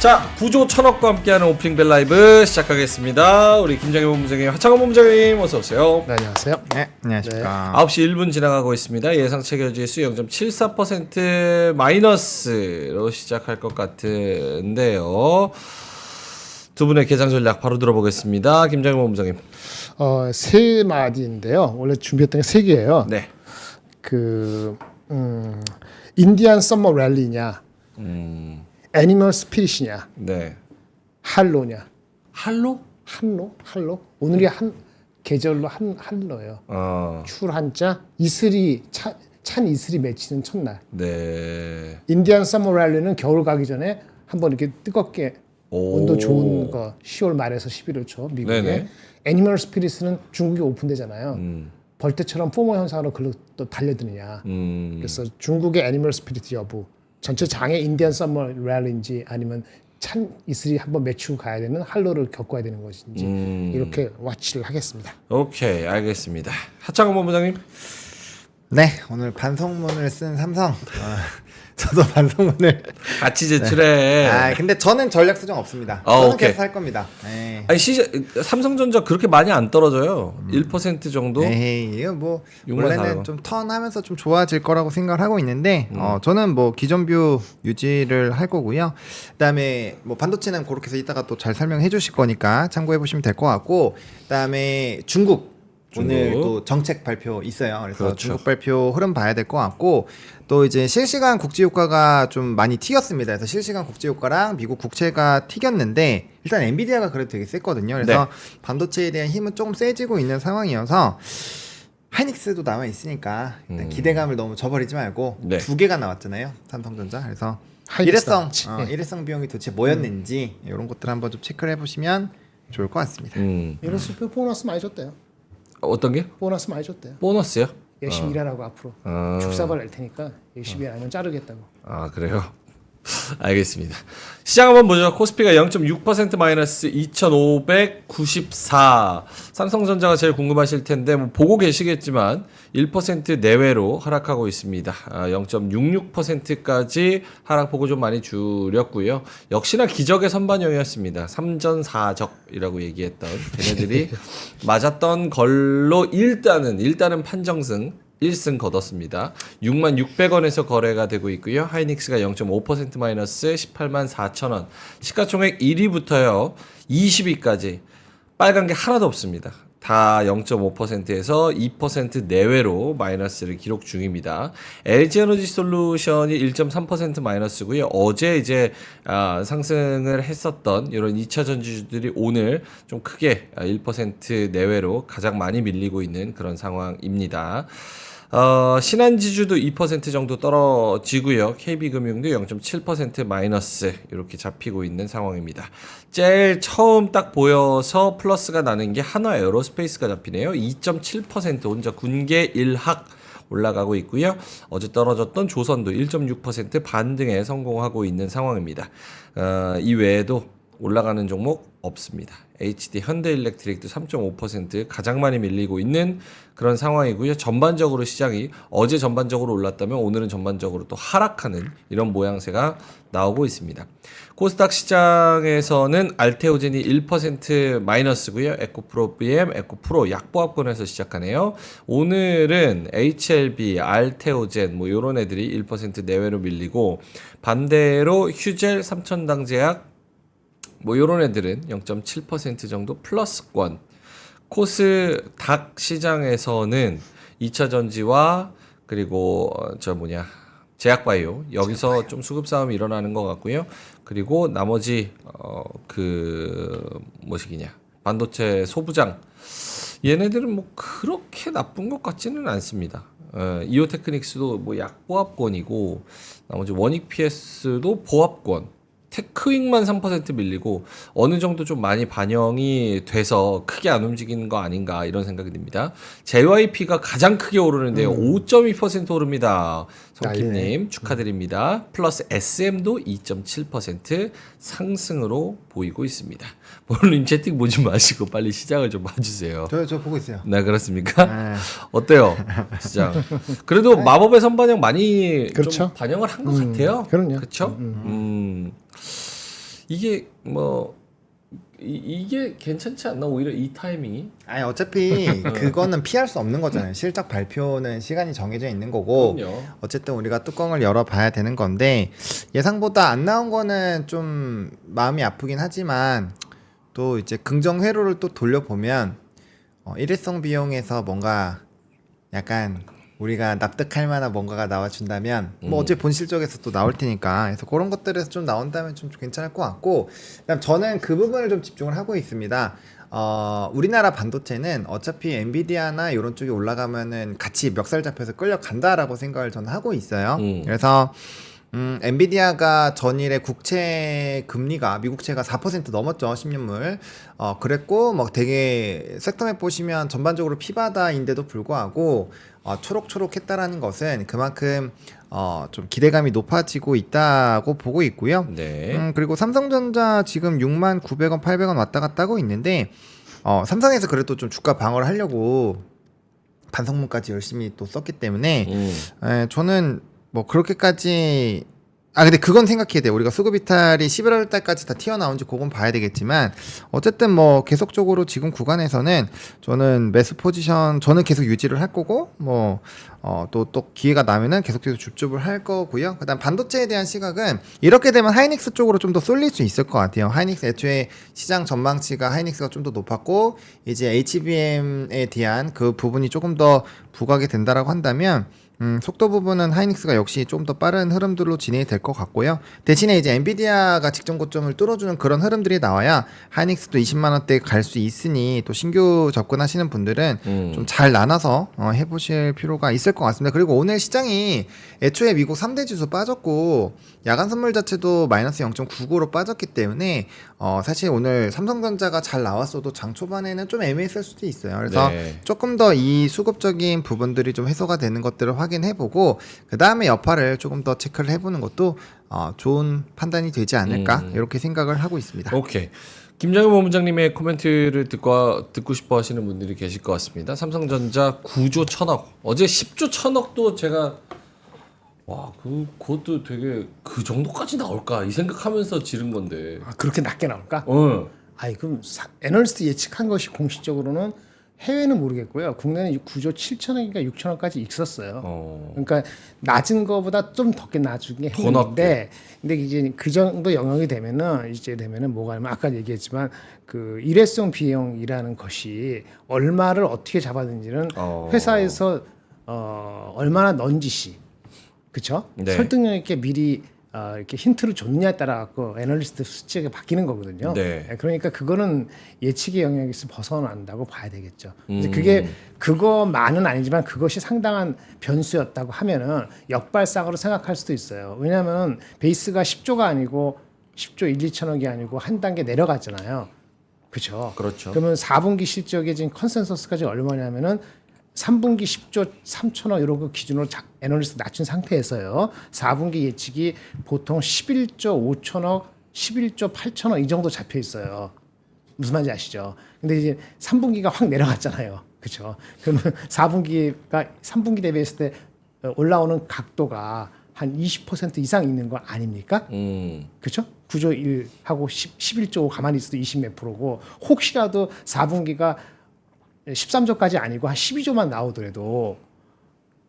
자, 구조 천억과 함께하는 오프닝 라이브 시작하겠습니다. 우리 김정일 본부장님, 하창원 본부장님 어서 오세요. 네, 안녕하세요. 네, 안녕하십니까. 9시 1분 지나가고 있습니다. 예상 체결 지수 0.74% 마이너스로 시작할 것 같은데요. 두 분의 개장 전략 바로 들어보겠습니다. 김정일 본부장님. 세 마디인데요. 원래 준비했던 게 세 개예요. 네. 인디안 썸머 랠리냐, 애니멀 스피릿이냐, 네. 할로냐. 할로? 할로? 오늘이 한 계절로 할로예요. 출 한자, 이슬이 찬 이슬이 맺히는 첫날. 네. 인디안 썸머 랠리는 겨울 가기 전에 한번 이렇게 뜨겁게 온도 좋은 거 10월 말에서 11월 초 미국에. 네네. 애니멀 스피릿은 중국이 오픈되잖아요. 벌떼처럼 포모 현상으로 글로 또 달려드느냐. 그래서 중국의 애니멀 스피릿 여부, 전체 장애 인디안 썸머 랠리인지 아니면 찬 이슬이 한번 맺히고 가야 되는 할로를 겪어야 되는 것인지 이렇게 와치를 하겠습니다. 오케이, 알겠습니다. 하창원 본부장님. 네, 오늘 반성문을 쓴 삼성. 저도 반성문을 같이 제출해. 근데 저는 전략 수정 없습니다. 어, 저는 오케이. 계속 할 겁니다. 네. 아니 삼성전자 그렇게 많이 안 떨어져요. 1% 정도. 에이, 이거 뭐 6만 원래는 4천. 좀 턴하면서 좀 좋아질 거라고 생각을 하고 있는데 저는 뭐 기존 뷰 유지를 할 거고요. 그다음에 뭐 반도체는 그렇게 해서 이따가 또 잘 설명해 주실 거니까 참고해 보시면 될 것 같고, 그다음에 중국. 오늘 또 정책 발표 있어요. 그래서 그렇죠. 중국 발표 흐름 봐야 될 것 같고, 또 이제 실시간 국지 효과가 좀 많이 튀겼습니다. 그래서 실시간 국지 효과랑 미국 국채가 튀겼는데 일단 엔비디아가 그래도 되게 셌거든요. 그래서 반도체에 대한 힘은 조금 세지고 있는 상황이어서 하이닉스도 남아 있으니까 일단 기대감을 너무 저버리지 말고 네. 두 개가 나왔잖아요. 삼성전자. 그래서 하이닉스다. 일회성 비용이 도대체 뭐였는지 이런 것들 한번 좀 체크를 해보시면 좋을 것 같습니다. 이래서 보너스 많이 줬대요. 어떤 게? 보너스 많이 줬대요. 보너스요? 열심히 일하라고 앞으로 축사발 낼 테니까 열심히 안 하면 자르겠다고. 아, 그래요? 알겠습니다. 시장 한번 보죠. 코스피가 0.6% 마이너스 2,594. 삼성전자가 제일 궁금하실 텐데 뭐 보고 계시겠지만 1% 내외로 하락하고 있습니다. 0.66%까지 하락폭을 좀 많이 줄였고요. 역시나 기적의 선반영이었습니다. 3전4적이라고 얘기했던 걔네들이 맞았던 걸로 일단은 판정승 1승 거뒀습니다. 66,600원에서 거래가 되고 있고요. 하이닉스가 0.5% 마이너스 184,000원. 시가총액 1위부터요. 20위까지 빨간 게 하나도 없습니다. 다 0.5%에서 2% 내외로 마이너스를 기록 중입니다. LG에너지솔루션이 1.3% 마이너스고요. 어제 이제 상승을 했었던 이런 2차 전지주들이 오늘 좀 크게 1% 내외로 가장 많이 밀리고 있는 그런 상황입니다. 신한지주도 2% 정도 떨어지고요. KB금융도 0.7% 마이너스 이렇게 잡히고 있는 상황입니다. 제일 처음 딱 보여서 플러스가 나는 게 한화에어로스페이스가 잡히네요. 2.7% 혼자 군계 일학 올라가고 있고요. 어제 떨어졌던 조선도 1.6% 반등에 성공하고 있는 상황입니다. 이 외에도 올라가는 종목 없습니다. HD 현대일렉트릭도 3.5% 가장 많이 밀리고 있는 그런 상황이고요. 전반적으로 시장이 어제 전반적으로 올랐다면 오늘은 전반적으로 또 하락하는 이런 모양새가 나오고 있습니다. 코스닥 시장에서는 알테오젠이 1% 마이너스고요. 에코프로 BM, 에코프로 약보합권에서 시작하네요. 오늘은 HLB, 알테오젠 뭐 이런 애들이 1% 내외로 밀리고, 반대로 휴젤, 삼천당제약 뭐 요런 애들은 0.7% 정도 플러스권. 코스닥 시장에서는 2차 전지와 그리고 제약바이오 여기서 좀 수급 싸움이 일어나는 것 같고요. 그리고 나머지 반도체 소부장 얘네들은 뭐 그렇게 나쁜 것 같지는 않습니다. 이오테크닉스도 뭐 약보합권이고 나머지 원익 PS도 보합권. 테크윙만 3% 밀리고 어느 정도 좀 많이 반영이 돼서 크게 안 움직이는 거 아닌가 이런 생각이 듭니다. JYP가 가장 크게 오르는데요. 5.2% 오릅니다. 성킴님 축하드립니다. 플러스 SM도 2.7% 상승으로 보이고 있습니다. 오늘 채팅 보지 마시고 빨리 시장을 좀 봐주세요. 저 보고 있어요. 네, 그렇습니까? 어때요? 시장. 그래도 마법의 선반영 많이 그렇죠. 좀 반영을 한 것 같아요. 그럼요. 그렇죠? 이게 뭐 이게 괜찮지 않나 오히려 이 타이밍이? 아니 어차피 그거는 피할 수 없는 거잖아요. 실적 발표는 시간이 정해져 있는 거고 그럼요. 어쨌든 우리가 뚜껑을 열어봐야 되는 건데 예상보다 안 나온 거는 좀 마음이 아프긴 하지만 또 이제 긍정 회로를 또 돌려보면 일회성 비용에서 뭔가 약간 우리가 납득할 만한 뭔가가 나와준다면 뭐 어차피 본 실적에서 또 나올 테니까 그래서 그런 것들에서 좀 나온다면 좀 괜찮을 것 같고 그다음 저는 그 부분을 좀 집중을 하고 있습니다. 우리나라 반도체는 어차피 엔비디아나 이런 쪽이 올라가면은 같이 멱살 잡혀서 끌려간다라고 생각을 저는 하고 있어요. 그래서 엔비디아가 전일에 국채 금리가 미국채가 4% 넘었죠. 10년물. 그랬고 뭐 되게 섹터맵 보시면 전반적으로 피바다인데도 불구하고 초록초록했다라는 것은 그만큼 좀 기대감이 높아지고 있다고 보고 있고요. 네. 그리고 삼성전자 지금 69,000원, 800원 왔다 갔다 하고 있는데 삼성에서 그래도 좀 주가 방어를 하려고 반성문까지 열심히 또 썼기 때문에 저는 뭐 그렇게까지 근데 그건 생각해야 돼요. 우리가 수급 이탈이 11월 달까지 다 튀어나온지 그건 봐야 되겠지만 어쨌든 뭐 계속적으로 지금 구간에서는 저는 매수 포지션 저는 계속 유지를 할 거고 뭐 또 기회가 나면은 계속해서 줍줍을 할 거고요. 그다음 반도체에 대한 시각은 이렇게 되면 하이닉스 쪽으로 좀 더 쏠릴 수 있을 것 같아요. 하이닉스 애초에 시장 전망치가 하이닉스가 좀 더 높았고 이제 HBM에 대한 그 부분이 조금 더 부각이 된다라고 한다면 속도 부분은 하이닉스가 역시 좀 더 빠른 흐름들로 진행이 될 것 같고요. 대신에 이제 엔비디아가 직전 고점을 뚫어주는 그런 흐름들이 나와야 하이닉스도 20만 원대 갈 수 있으니 또 신규 접근하시는 분들은 좀 잘 나눠서 해보실 필요가 있을 것 같습니다. 그리고 오늘 시장이 애초에 미국 3대 지수 빠졌고 야간 선물 자체도 마이너스 0.99로 빠졌기 때문에 사실 오늘 삼성전자가 잘 나왔어도 장 초반에는 좀 애매했을 수도 있어요. 그래서 네. 조금 더 이 수급적인 부분들이 좀 해소가 되는 것들을 확인해보고 그 다음에 여파를 조금 더 체크를 해보는 것도 좋은 판단이 되지 않을까 이렇게 생각을 하고 있습니다. 오케이. 김정일 본부장님의 코멘트를 듣고 싶어 하시는 분들이 계실 것 같습니다. 삼성전자 9조 1천억. 어제 10조 1천억도 제가 그것도 되게 그 정도까지 나올까 이 생각하면서 지른 건데. 그렇게 낮게 나올까? 아니 그럼 애널리스트 예측한 것이 공식적으로는 해외는 모르겠고요. 국내는 9조 7천억인가 6천억까지 있었어요. 그러니까 낮은 거보다 좀 더 나중에 했는데, 근데 이제 그 정도 영역이 되면은 뭐가 하면 아까 얘기했지만 그 일회성 비용이라는 것이 얼마를 어떻게 잡았는지는 회사에서 얼마나 넌지시, 그렇죠? 네. 설득력 있게 미리 이렇게 힌트를 줬냐에 따라 갖고 애널리스트 수치가 바뀌는 거거든요. 네. 그러니까 그거는 예측의 영역에서 벗어난다고 봐야 되겠죠. 이제 그게 그거만은 아니지만 그것이 상당한 변수였다고 하면은 역발상으로 생각할 수도 있어요. 왜냐하면 베이스가 10조가 아니고 10조 1, 2천억이 아니고 한 단계 내려갔잖아요. 그렇죠. 그렇죠. 그러면 4분기 실적의 지금 컨센서스가 지금 얼마냐면은 3분기 10조 3천억 이런 거 기준으로 애널리스트 낮춘 상태에서요. 4분기 예측이 보통 11조 5천억, 11조 8천억 이 정도 잡혀 있어요. 무슨 말인지 아시죠? 근데 이제 3분기가 확 내려갔잖아요. 그렇죠? 그러면 4분기가 3분기 대비했을 때 올라오는 각도가 한 20% 이상 있는 거 아닙니까? 그렇죠? 9조 1 하고 11조 5 가만히 있어도 20몇 프로고 혹시라도 4분기가 13조까지 아니고 한 12조만 나오더라도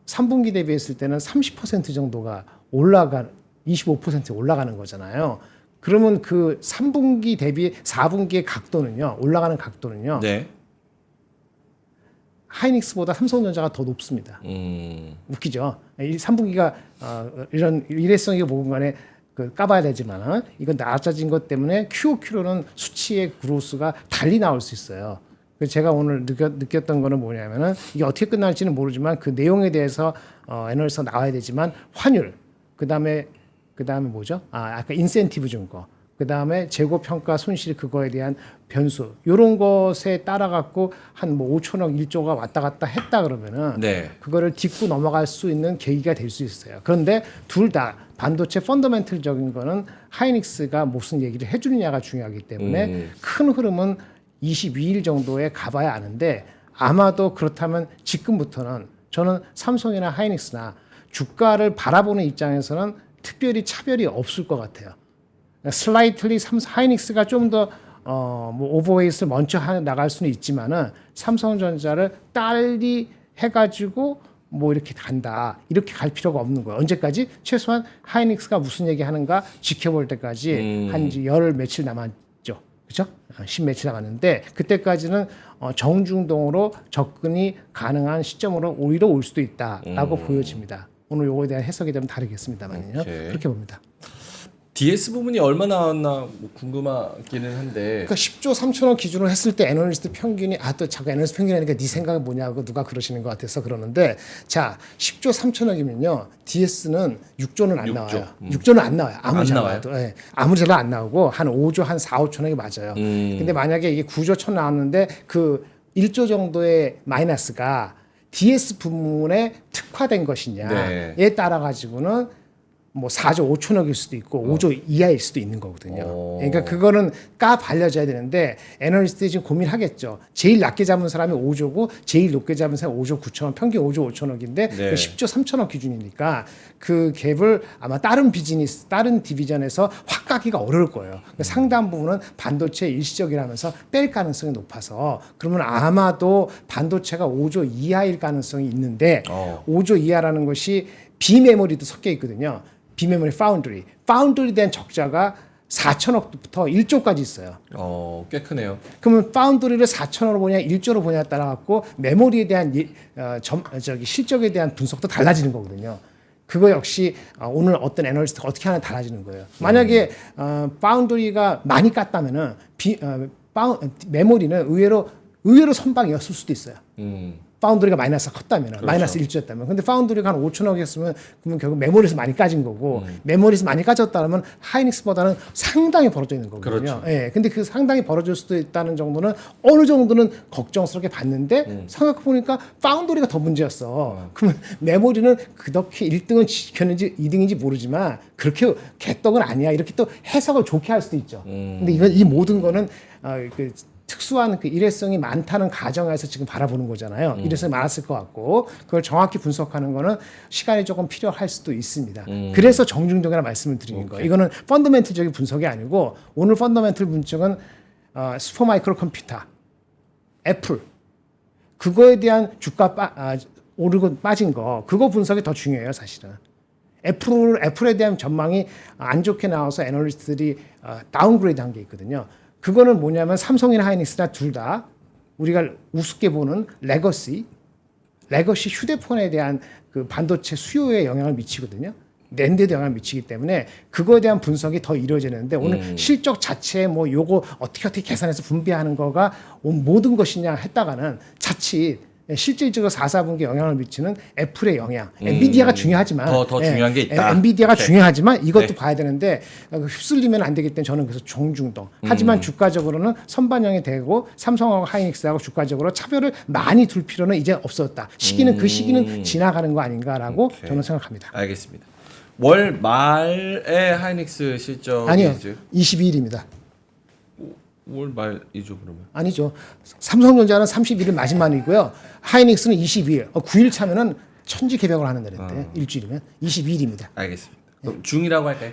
3분기 대비했을 때는 30% 정도가 25% 올라가는 거잖아요. 그러면 그 3분기 대비 4분기의 각도는요, 올라가는 각도는요, 네. 하이닉스보다 삼성전자가 더 높습니다. 웃기죠? 이 3분기가 이런 일회성이 뭐건 간에 까봐야 되지만 이건 낮아진 것 때문에 QOQ로는 수치의 그로스가 달리 나올 수 있어요. 제가 오늘 느꼈던 거는 뭐냐면은 이게 어떻게 끝날지는 모르지만 그 내용에 대해서 애널리스트가 나와야 되지만 환율, 그다음에 뭐죠? 아까 인센티브 준 거, 그다음에 재고 평가 손실 그거에 대한 변수 이런 것에 따라 갖고 한 뭐 5천억 1조가 왔다 갔다 했다 그러면은 네. 그거를 딛고 넘어갈 수 있는 계기가 될 수 있어요. 그런데 둘 다 반도체 펀더멘털적인 거는 하이닉스가 무슨 얘기를 해주느냐가 중요하기 때문에 큰 흐름은 22일 정도에 가봐야 아는데 아마도 그렇다면 지금부터는 저는 삼성이나 하이닉스나 주가를 바라보는 입장에서는 특별히 차별이 없을 것 같아요. 슬라이틀리 하이닉스가 좀 더 뭐 오버웨이트를 먼저 나갈 수는 있지만은 삼성전자를 딸리 해가지고 뭐 이렇게 간다 이렇게 갈 필요가 없는 거예요. 언제까지 최소한 하이닉스가 무슨 얘기 하는가 지켜볼 때까지 한 열 며칠 남았죠, 그렇죠? 10 며칠 남았는데 그때까지는 정중동으로 접근이 가능한 시점으로 오히려 올 수도 있다라고 보여집니다. 오늘 요거에 대한 해석이 좀 다르겠습니다만요. 오케이. 그렇게 봅니다. DS 부분이 얼마 나왔나 뭐 궁금하기는 한데 그러니까 10조 3천억 기준으로 했을 때 애널리스트 평균이 또 자꾸 애널리스트 평균이니까 네 생각은 뭐냐고 누가 그러시는 것 같아서 그러는데 자 10조 3천억이면요 DS는 6조는 안 6조. 나와요. 6조는 안 나와요. 아무리 안 잘 나와요? 나와도 아무리 잘 나와도 안 나오고 한 5조 한 4, 5천억이 맞아요. 근데 만약에 이게 9조 1천 나왔는데 그 1조 정도의 마이너스가 DS 부문에 특화된 것이냐에 네. 따라 가지고는 뭐 4조 5천억일 수도 있고 5조 이하일 수도 있는 거거든요. 그러니까 그거는 까 발려져야 되는데 애널리스트들이 지금 고민하겠죠. 제일 낮게 잡은 사람이 5조고 제일 높게 잡은 사람이 5조 9천억, 평균 5조 5천억인데 네. 10조 3천억 기준이니까 그 갭을 아마 다른 비즈니스, 다른 디비전에서 확 가기가 어려울 거예요. 그러니까 상당 부분은 반도체 일시적이라면서 뺄 가능성이 높아서 그러면 아마도 반도체가 5조 이하일 가능성이 있는데 5조 이하라는 것이 비메모리도 섞여 있거든요. 비메모리 파운드리에 대한 적자가 4천억부터 1조까지 있어요. 꽤 크네요. 그러면 파운드리를 4천억으로 보냐 1조로 보냐에 따라 갖고 메모리에 대한 실적에 대한 분석도 달라지는 거거든요. 그거 역시 오늘 어떤 애널리스트가 어떻게 하나 달라지는 거예요. 만약에 파운드리가 많이 깠다면은 메모리는 의외로 선방이었을 수도 있어요. 파운드리가 마이너스가 컸다면 그렇죠. 마이너스 1조였다면 근데 파운드리가 한 5천억이었으면 그러면 결국 메모리에서 많이 까진 거고 메모리에서 많이 까졌다면 하이닉스보다는 상당히 벌어져 있는 거거든요. 그렇죠. 예. 근데 그 상당히 벌어질 수도 있다는 정도는 어느 정도는 걱정스럽게 봤는데 생각해 보니까 파운드리가 더 문제였어. 그러면 메모리는 그렇게 1등은 지켰는지 2등인지 모르지만 그렇게 개떡은 아니야. 이렇게 또 해석을 좋게 할 수도 있죠. 근데 이 모든 거는 특수한 그 일회성이 많다는 가정에서 지금 바라보는 거잖아요. 일회성이 많았을 것 같고 그걸 정확히 분석하는 거는 시간이 조금 필요할 수도 있습니다. 그래서 정중동이라는 말씀을 드리는 거예요. 이거는 펀더멘틀적인 분석이 아니고 오늘 펀더멘틀 분석은 슈퍼마이크로 컴퓨터, 애플 그거에 대한 주가 오르고 빠진 거 그거 분석이 더 중요해요, 사실은. 애플에 대한 전망이 안 좋게 나와서 애널리스트들이 다운그레이드 한 게 있거든요. 그거는 뭐냐면 삼성이나 하이닉스나 둘 다 우리가 우습게 보는 레거시 휴대폰에 대한 그 반도체 수요에 영향을 미치거든요. 낸드에도 영향을 미치기 때문에 그거에 대한 분석이 더 이루어지는데 오늘 실적 자체에 뭐 요거 어떻게 계산해서 분배하는 거가 모든 것이냐 했다가는 자칫 실질적으로 4, 4분기에 영향을 미치는 애플의 영향, 엔비디아가 중요하지만 더 중요한 게 있다. 엔비디아가 네. 중요하지만 이것도 네. 봐야 되는데 휩쓸리면 안 되기 때문에 저는 그래서 정중동. 하지만 주가적으로는 선반영이 되고 삼성하고 하이닉스하고 주가적으로 차별을 많이 둘 필요는 이제 없었다. 그 시기는 지나가는 거 아닌가라고 오케이. 저는 생각합니다. 알겠습니다. 월 말에 하이닉스 실적이 아니요, 22일입니다. 월 말이죠 그러면. 아니죠. 삼성전자는 31일 마지막이고요. 하이닉스는 22일. 9일 차면은 천지 개벽을 하는 날인데 일주일이면 22일입니다. 알겠습니다. 그럼 중이라고 할까요?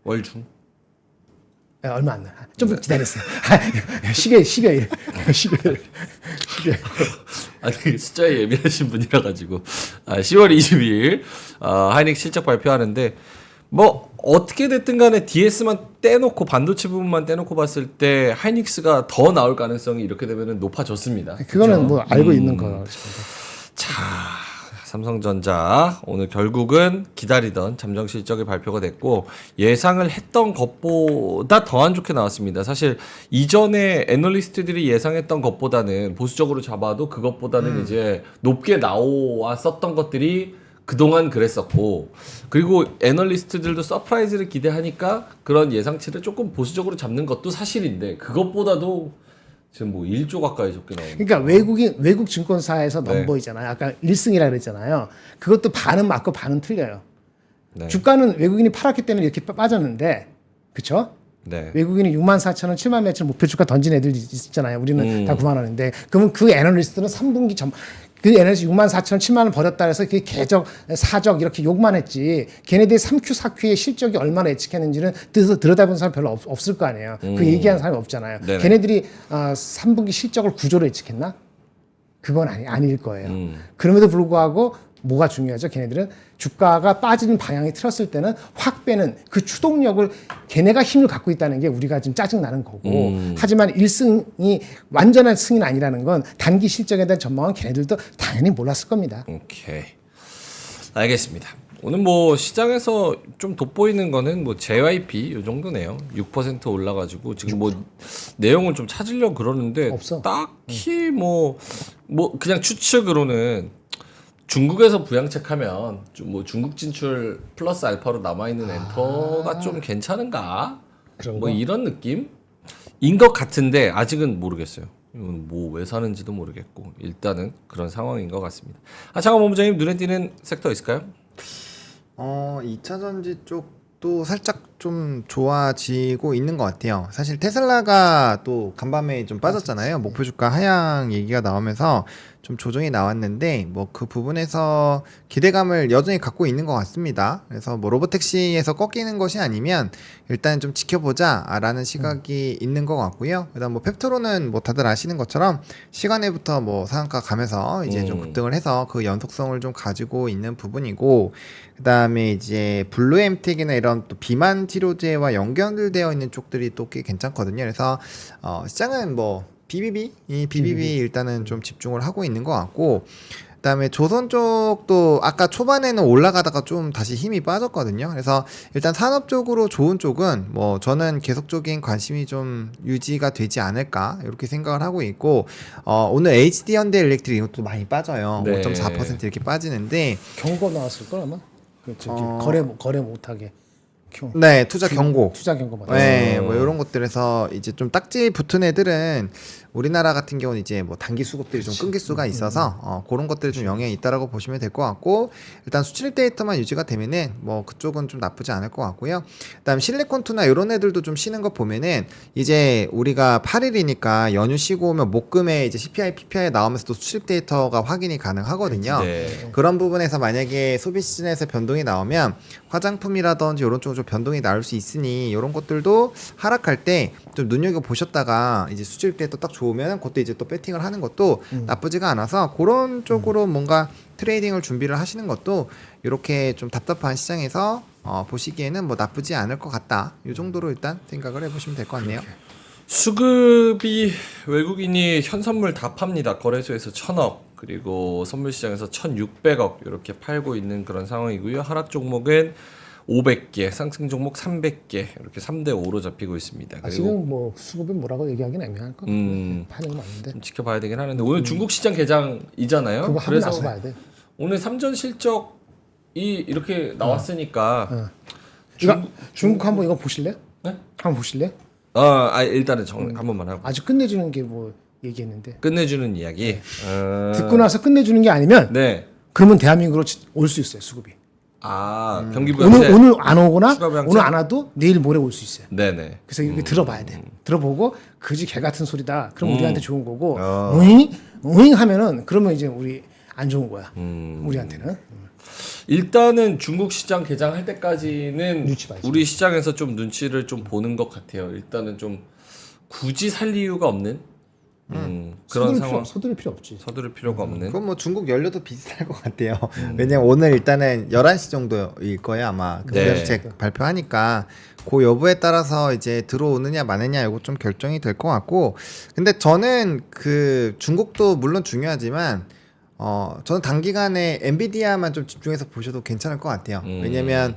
월 중. 얼마 안 나. 좀 기다렸어요. 10여일. 아니 숫자에 예민하신 분이라 가지고 10월 22일 하이닉스 실적 발표하는데 뭐 어떻게 됐든 간에 DS만 떼놓고 반도체 부분만 떼놓고 봤을 때 하이닉스가 더 나올 가능성이 이렇게 되면 높아졌습니다. 그거는 뭐 알고 있는 거죠. 자, 삼성전자 오늘 결국은 기다리던 잠정 실적이 발표가 됐고 예상을 했던 것보다 더 안 좋게 나왔습니다. 사실 이전에 애널리스트들이 예상했던 것보다는 보수적으로 잡아도 그것보다는 이제 높게 나왔었던 것들이 그동안 그랬었고 그리고 애널리스트들도 서프라이즈를 기대하니까 그런 예상치를 조금 보수적으로 잡는 것도 사실인데 그것보다도 지금 뭐 1조 가까이 적게 나오는. 그러니까 외국 증권사에서 넘버이잖아요. 아까 1승이라 그랬잖아요. 그것도 반은 맞고 반은 틀려요. 네. 주가는 외국인이 팔았기 때문에 이렇게 빠졌는데, 그렇죠? 네. 외국인이 64,000원, 7만 몇천 목표 주가 던진 애들 있잖아요. 우리는 다 9만 원인데, 그러면 그 애널리스트는 3분기 그 얘네들 6만 4천 7만 원 벌었다 해서 그 계적 사적 이렇게 욕만 했지 걔네들이 3Q 4Q의 실적이 얼마나 예측했는지는 들여다본 사람 별로 없을 거 아니에요. 그 얘기하는 사람이 없잖아요. 네네. 걔네들이 3분기 실적을 구조로 예측했나? 그건 아닐 거예요. 그럼에도 불구하고 뭐가 중요하죠? 걔네들은 주가가 빠지는 방향이 틀었을 때는 확 빼는 그 추동력을 걔네가 힘을 갖고 있다는 게 우리가 좀 짜증나는 거고 하지만 1승이 완전한 승인 아니라는 건 단기 실적에 대한 전망은 걔네들도 당연히 몰랐을 겁니다. 오케이. 알겠습니다. 오늘 뭐 시장에서 좀 돋보이는 거는 뭐 JYP 요 정도네요. 6% 올라가지고 지금 뭐 내용을 좀 찾으려고 그러는데 없어. 딱히 뭐 그냥 추측으로는 중국에서 부양책하면 좀 뭐 중국 진출 플러스 알파로 남아 있는 엔터가 좀 괜찮은가? 그런 뭐 거? 이런 느낌인 것 같은데 아직은 모르겠어요. 이건 뭐 왜 사는지도 모르겠고 일단은 그런 상황인 것 같습니다. 장원 본부장님 눈에 띄는 섹터 있을까요? 2차 전지 쪽도 살짝 좀 좋아지고 있는 것 같아요. 사실 테슬라가 또 간밤에 좀 빠졌잖아요. 목표 주가 하향 얘기가 나오면서 좀 조정이 나왔는데 뭐 그 부분에서 기대감을 여전히 갖고 있는 것 같습니다. 그래서 뭐 로보택시에서 꺾이는 것이 아니면 일단 좀 지켜보자라는 시각이 있는 것 같고요. 그다음 뭐 펩토로는 뭐 다들 아시는 것처럼 시간에부터 뭐 상한가 가면서 이제 좀 급등을 해서 그 연속성을 좀 가지고 있는 부분이고 그다음에 이제 블루엠텍이나 이런 또 비만 치료제와 연결되어 있는 쪽들이 또 꽤 괜찮거든요. 그래서 시장은 뭐 BBB 일단은 좀 집중을 하고 있는 것 같고 그다음에 조선 쪽도 아까 초반에는 올라가다가 좀 다시 힘이 빠졌거든요. 그래서 일단 산업적으로 좋은 쪽은 뭐 저는 계속적인 관심이 좀 유지가 되지 않을까 이렇게 생각을 하고 있고 오늘 HD 현대일렉트릭 이것도 많이 빠져요. 네. 5.4% 이렇게 빠지는데 경고 나왔을 걸 아마 저기 거래 못하게 네 투자 경고 투자 경고 받았어요. 네, 뭐 이런 것들에서 이제 좀 딱지 붙은 애들은 우리나라 같은 경우는 이제 뭐 단기 수급들이 좀 끊길 수가 있어서 그런 것들이 좀 영향이 있다라고 보시면 될 것 같고 일단 수출 데이터만 유지가 되면은 뭐 그쪽은 좀 나쁘지 않을 것 같고요. 그다음 실리콘투나 이런 애들도 좀 쉬는 거 보면은 이제 우리가 8일이니까 연휴 쉬고 오면 목금에 이제 CPI, PPI 나오면서 또 수출 데이터가 확인이 가능하거든요. 네. 그런 부분에서 만약에 소비 시즌에서 변동이 나오면 화장품이라든지 이런 쪽으로 좀 변동이 나올 수 있으니 이런 것들도 하락할 때 좀 눈여겨 보셨다가 이제 수출 데이터 딱 좋으면 그때 이제 또 배팅을 하는 것도 나쁘지가 않아서 그런 쪽으로 뭔가 트레이딩을 준비를 하시는 것도 이렇게 좀 답답한 시장에서 보시기에는 뭐 나쁘지 않을 것 같다. 이 정도로 일단 생각을 해보시면 될 것 같네요. 수급이 외국인이 현선물 다 팝니다. 거래소에서 1,000억 그리고 선물 시장에서 1,600억 이렇게 팔고 있는 그런 상황이고요. 하락 종목은 500개, 상승 종목 300개 이렇게 3대 5로 잡히고 있습니다. 그리고 지금 뭐 수급이 뭐라고 얘기하기는 애매할 것 같은데 파는 건 맞는데 좀 지켜봐야 되긴 하는데 오늘 중국 시장 개장이잖아요. 그거 하고 나서 봐야 돼. 오늘 삼전 실적이 이렇게 나왔으니까 중국 한번 이거 보실래요? 네? 한번 보실래요? 일단은 한 번만 하고 아주 끝내주는 게 뭐 얘기했는데 끝내주는 이야기. 듣고 나서 끝내주는 게 아니면 네. 그러면 대한민국으로 올 수 있어요 수급이. 경기 부양제. 오늘 안 오거나 추가 부양제? 오늘 안 와도 내일 모레 올 수 있어요. 네네. 그래서 이렇게 들어봐야 돼. 들어보고 그지 개 같은 소리다. 그럼 우리한테 좋은 거고 어. 오잉 하면은 그러면 이제 우리 안 좋은 거야. 우리한테는. 일단은 중국 시장 개장할 때까지는 눈치 봐야지. 우리 시장에서 좀 눈치를 좀 보는 것 같아요. 일단은 좀 굳이 살 이유가 없는 그런 상황. 서두를 필요 없지. 서두를 필요가 없는. 그건 뭐 중국 연료도 비슷할 것 같아요. 왜냐면 오늘 일단은 11시 정도일 거예요 아마. 그 네. 우량책 발표하니까 그 여부에 따라서 이제 들어오느냐 마느냐 이거 좀 결정이 될 것 같고 근데 저는 그 중국도 물론 중요하지만 저는 단기간에 엔비디아만 좀 집중해서 보셔도 괜찮을 것 같아요. 왜냐면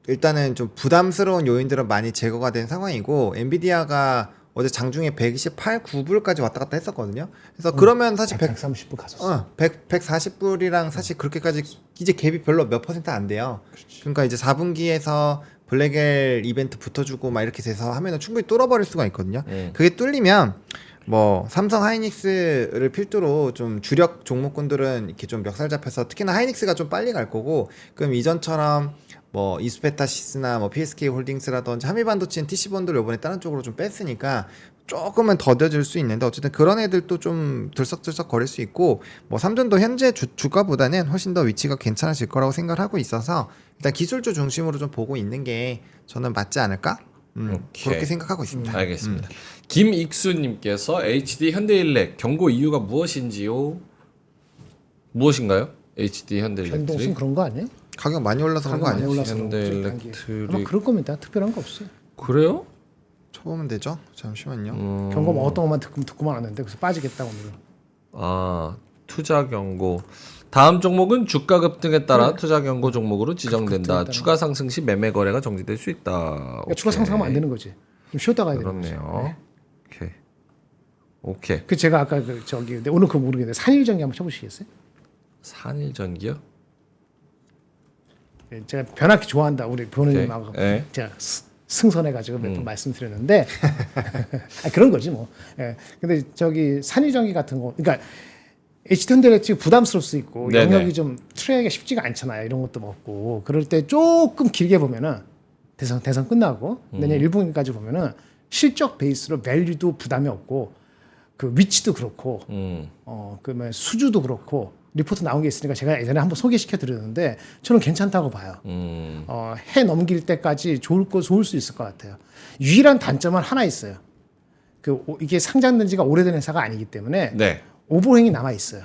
일단은 좀 부담스러운 요인들은 많이 제거가 된 상황이고 엔비디아가 어제 장중에 128, 9불까지 왔다 갔다 했었거든요. 그래서 그러면 사실 130불 갔었어. 140불이랑 사실 그렇게까지 이제 갭이 별로 몇 퍼센트 안 돼요. 그러니까 이제 4분기에서 블랙엘 이벤트 붙어주고 막 이렇게 돼서 하면은 충분히 뚫어버릴 수가 있거든요. 그게 뚫리면 뭐 삼성 하이닉스를 필두로 좀 주력 종목군들은 이렇게 좀 멱살 잡혀서 특히나 하이닉스가 좀 빨리 갈 거고 그럼 이전처럼 뭐 이스페타시스나 뭐 PSK 홀딩스라든지 한미반도체는 TC본들 요번에 다른 쪽으로 좀 뺐으니까 조금은 더뎌질 수 있는데 어쨌든 그런 애들도 좀 들썩들썩 거릴 수 있고 뭐 삼전도 현재 주가보다는 훨씬 더 위치가 괜찮아질 거라고 생각을 하고 있어서 일단 기술주 중심으로 좀 보고 있는 게 저는 맞지 않을까? 오케이. 그렇게 생각하고 있습니다. 알겠습니다. 김익수님께서 HD 현대일렉 경고 이유가 무엇인지요? 무엇인가요? HD 변동성 현대일렉트릭 그런 거 아니에요? 가격 많이 올라서 그런 거 가격 많이 아니에요? 올라서 그런 거지, 단기에. 현대일렉트릭 아마 그럴 겁니다. 특별한 거 없어요. 그래요? 쳐보면 되죠? 잠시만요. 경고 뭐 어떤 것만 듣고만 왔는데 그래서 빠지겠다고 오늘. 아 투자 경고. 다음 종목은 주가 급등에 따라 투자 경고 종목으로 지정된다. 급등에 추가 상승 시 매매 거래가 정지될 수 있다. 그러니까 추가 상승하면 안 되는 거지. 좀 쉬었다 가야 되는 거지. 그렇네요. 오케이. 오케이. 그 제가 아까 그 저기 근데 오늘 그거 모르겠는데 산일전기 한번 쳐보시겠어요? 산일전기요? 예, 제가 변화기 좋아한다 우리 부모님하고 네. 제가 승선해가지고 몇 번 말씀드렸는데 아, 그런 거지 뭐. 예. 근데 저기 산일전기 같은 거, 그러니까 HT현대일렉트릭 부담스러울 수 있고 네네. 영역이 좀 트랙이 쉽지가 않잖아요. 이런 것도 먹고 그럴 때 조금 길게 보면은 대선 끝나고 내년 1분기까지 보면은 실적 베이스로 밸류도 부담이 없고 그 위치도 그렇고 그러면 수주도 그렇고 리포트 나온 게 있으니까 제가 예전에 한번 소개시켜 드렸는데 저는 괜찮다고 봐요. 해 넘길 때까지 좋을 수 있을 것 같아요. 유일한 단점은 하나 있어요. 이게 상장된 지가 오래된 회사가 아니기 때문에 네. 오버행이 남아 있어요.